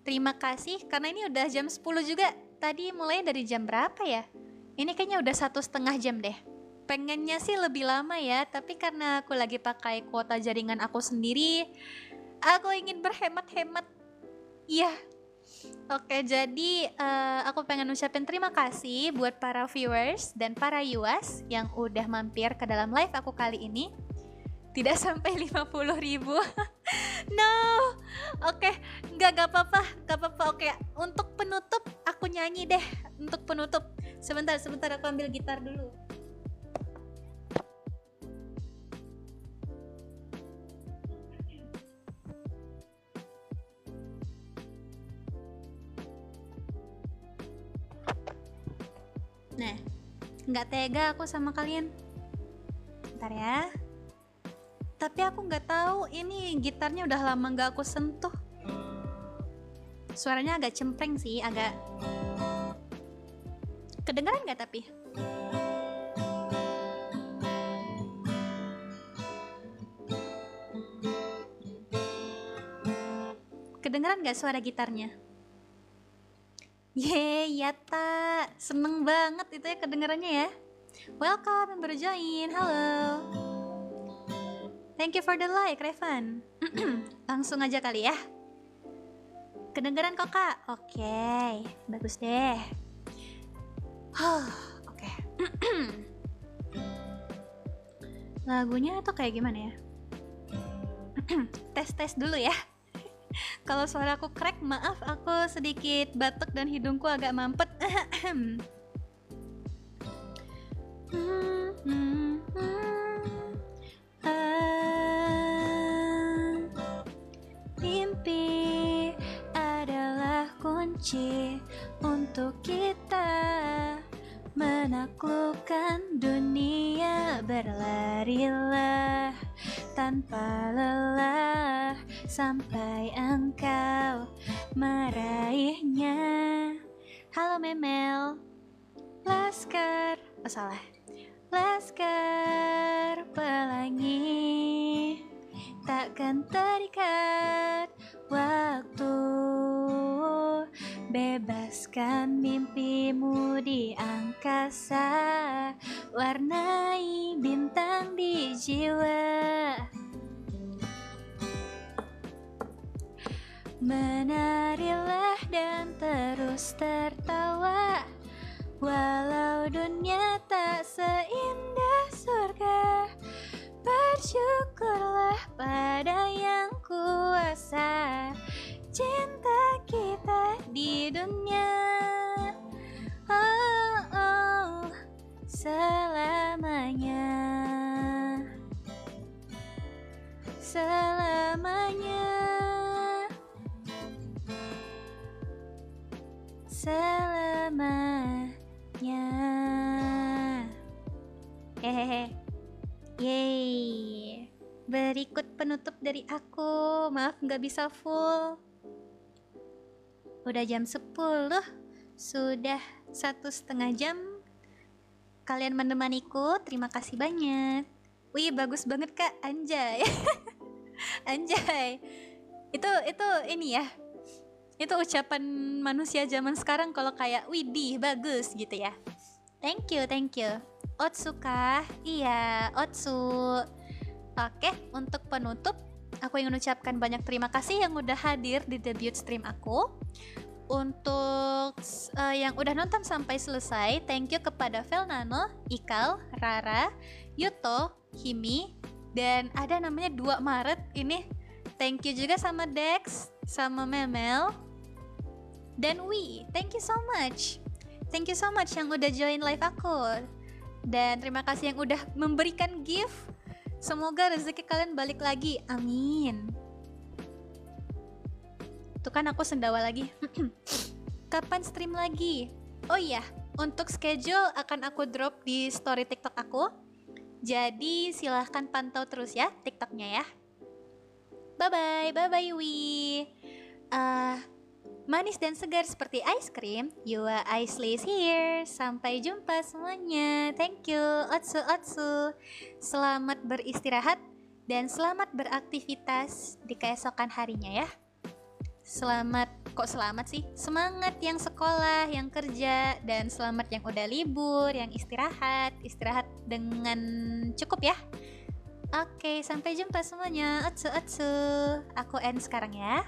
S1: Terima kasih karena ini udah jam 10 juga. Tadi mulai dari jam berapa ya? Ini kayaknya udah 1,5 jam deh. Pengennya sih lebih lama ya, tapi karena aku lagi pakai kuota jaringan aku sendiri, aku ingin berhemat-hemat. Iya. Oke, jadi aku pengen ucapin terima kasih buat para viewers dan para yuas yang udah mampir ke dalam live aku kali ini. Tidak sampai 50.000. No. Oke, gak apa-apa. Oke, untuk penutup aku nyanyi deh. Untuk penutup. Sebentar aku ambil gitar dulu. Nah, nggak tega aku sama kalian. Bentar ya. Tapi aku nggak tahu ini gitarnya udah lama nggak aku sentuh. Suaranya agak cempreng sih, agak kedengaran nggak tapi? Kedengaran nggak suara gitarnya? Yeay, Yata, seneng banget itu ya kedengarannya ya. Welcome yang baru join, halo. Thank you for the like, Revan. Langsung aja kali ya. Kedengaran kok kak? Oke, bagus deh. Oke. Lagunya tuh kayak gimana ya? Tes dulu ya. Kalau suara aku crack, maaf, aku sedikit batuk dan hidungku agak mampet. Mimpi adalah kunci untuk kita menaklukkan dunia. Berlarilah tanpa lelah sampai engkau meraihnya. Halo Memel. Laskar, oh salah. Laskar pelangi takkan terikat waktu. Bebaskan mimpimu di angkasa, warnai bintang di jiwa. Menarilah dan terus tertawa, walau dunia tak seindah surga. Bersyukurlah pada yang kuasa cinta kita di dunia. Oh, oh, selamanya, selamanya, selamanya. Hehehe. Yeay. Berikut penutup dari aku. Maaf nggak bisa full. Udah jam 10. Sudah 1,5 jam kalian menemaniku. Terima kasih banyak. Wih, bagus banget Kak. Anjay. Anjay. Itu ini ya. Itu ucapan manusia zaman sekarang kalau kayak widih, bagus gitu ya. Thank you, thank you. Otsu kah? Iya, Otsu. Oke, untuk penutup, aku ingin ucapkan banyak terima kasih yang udah hadir di debut stream aku. Untuk yang udah nonton sampai selesai, thank you kepada Velnano, Ikal, Rara, Yuto, Himi, dan ada namanya 2 Maret ini. Thank you juga sama Dex, sama Memel, dan Wi. Thank you so much. Thank you so much yang udah join live aku. Dan terima kasih yang udah memberikan gift. Semoga rezeki kalian balik lagi. Amin. Tuh kan aku sendawa lagi. Kapan stream lagi? Oh iya, untuk schedule akan aku drop di story TikTok aku. Jadi silahkan pantau terus ya TikToknya ya. Bye bye Wi. Manis dan segar seperti ice cream, Yua Iceless here. Sampai jumpa semuanya. Thank you, Otsu. Selamat beristirahat dan selamat beraktivitas di keesokan harinya ya. Selamat sih? Semangat yang sekolah, yang kerja, dan selamat yang udah libur, yang istirahat dengan cukup ya. Oke, sampai jumpa semuanya. Otsu. Aku end sekarang ya.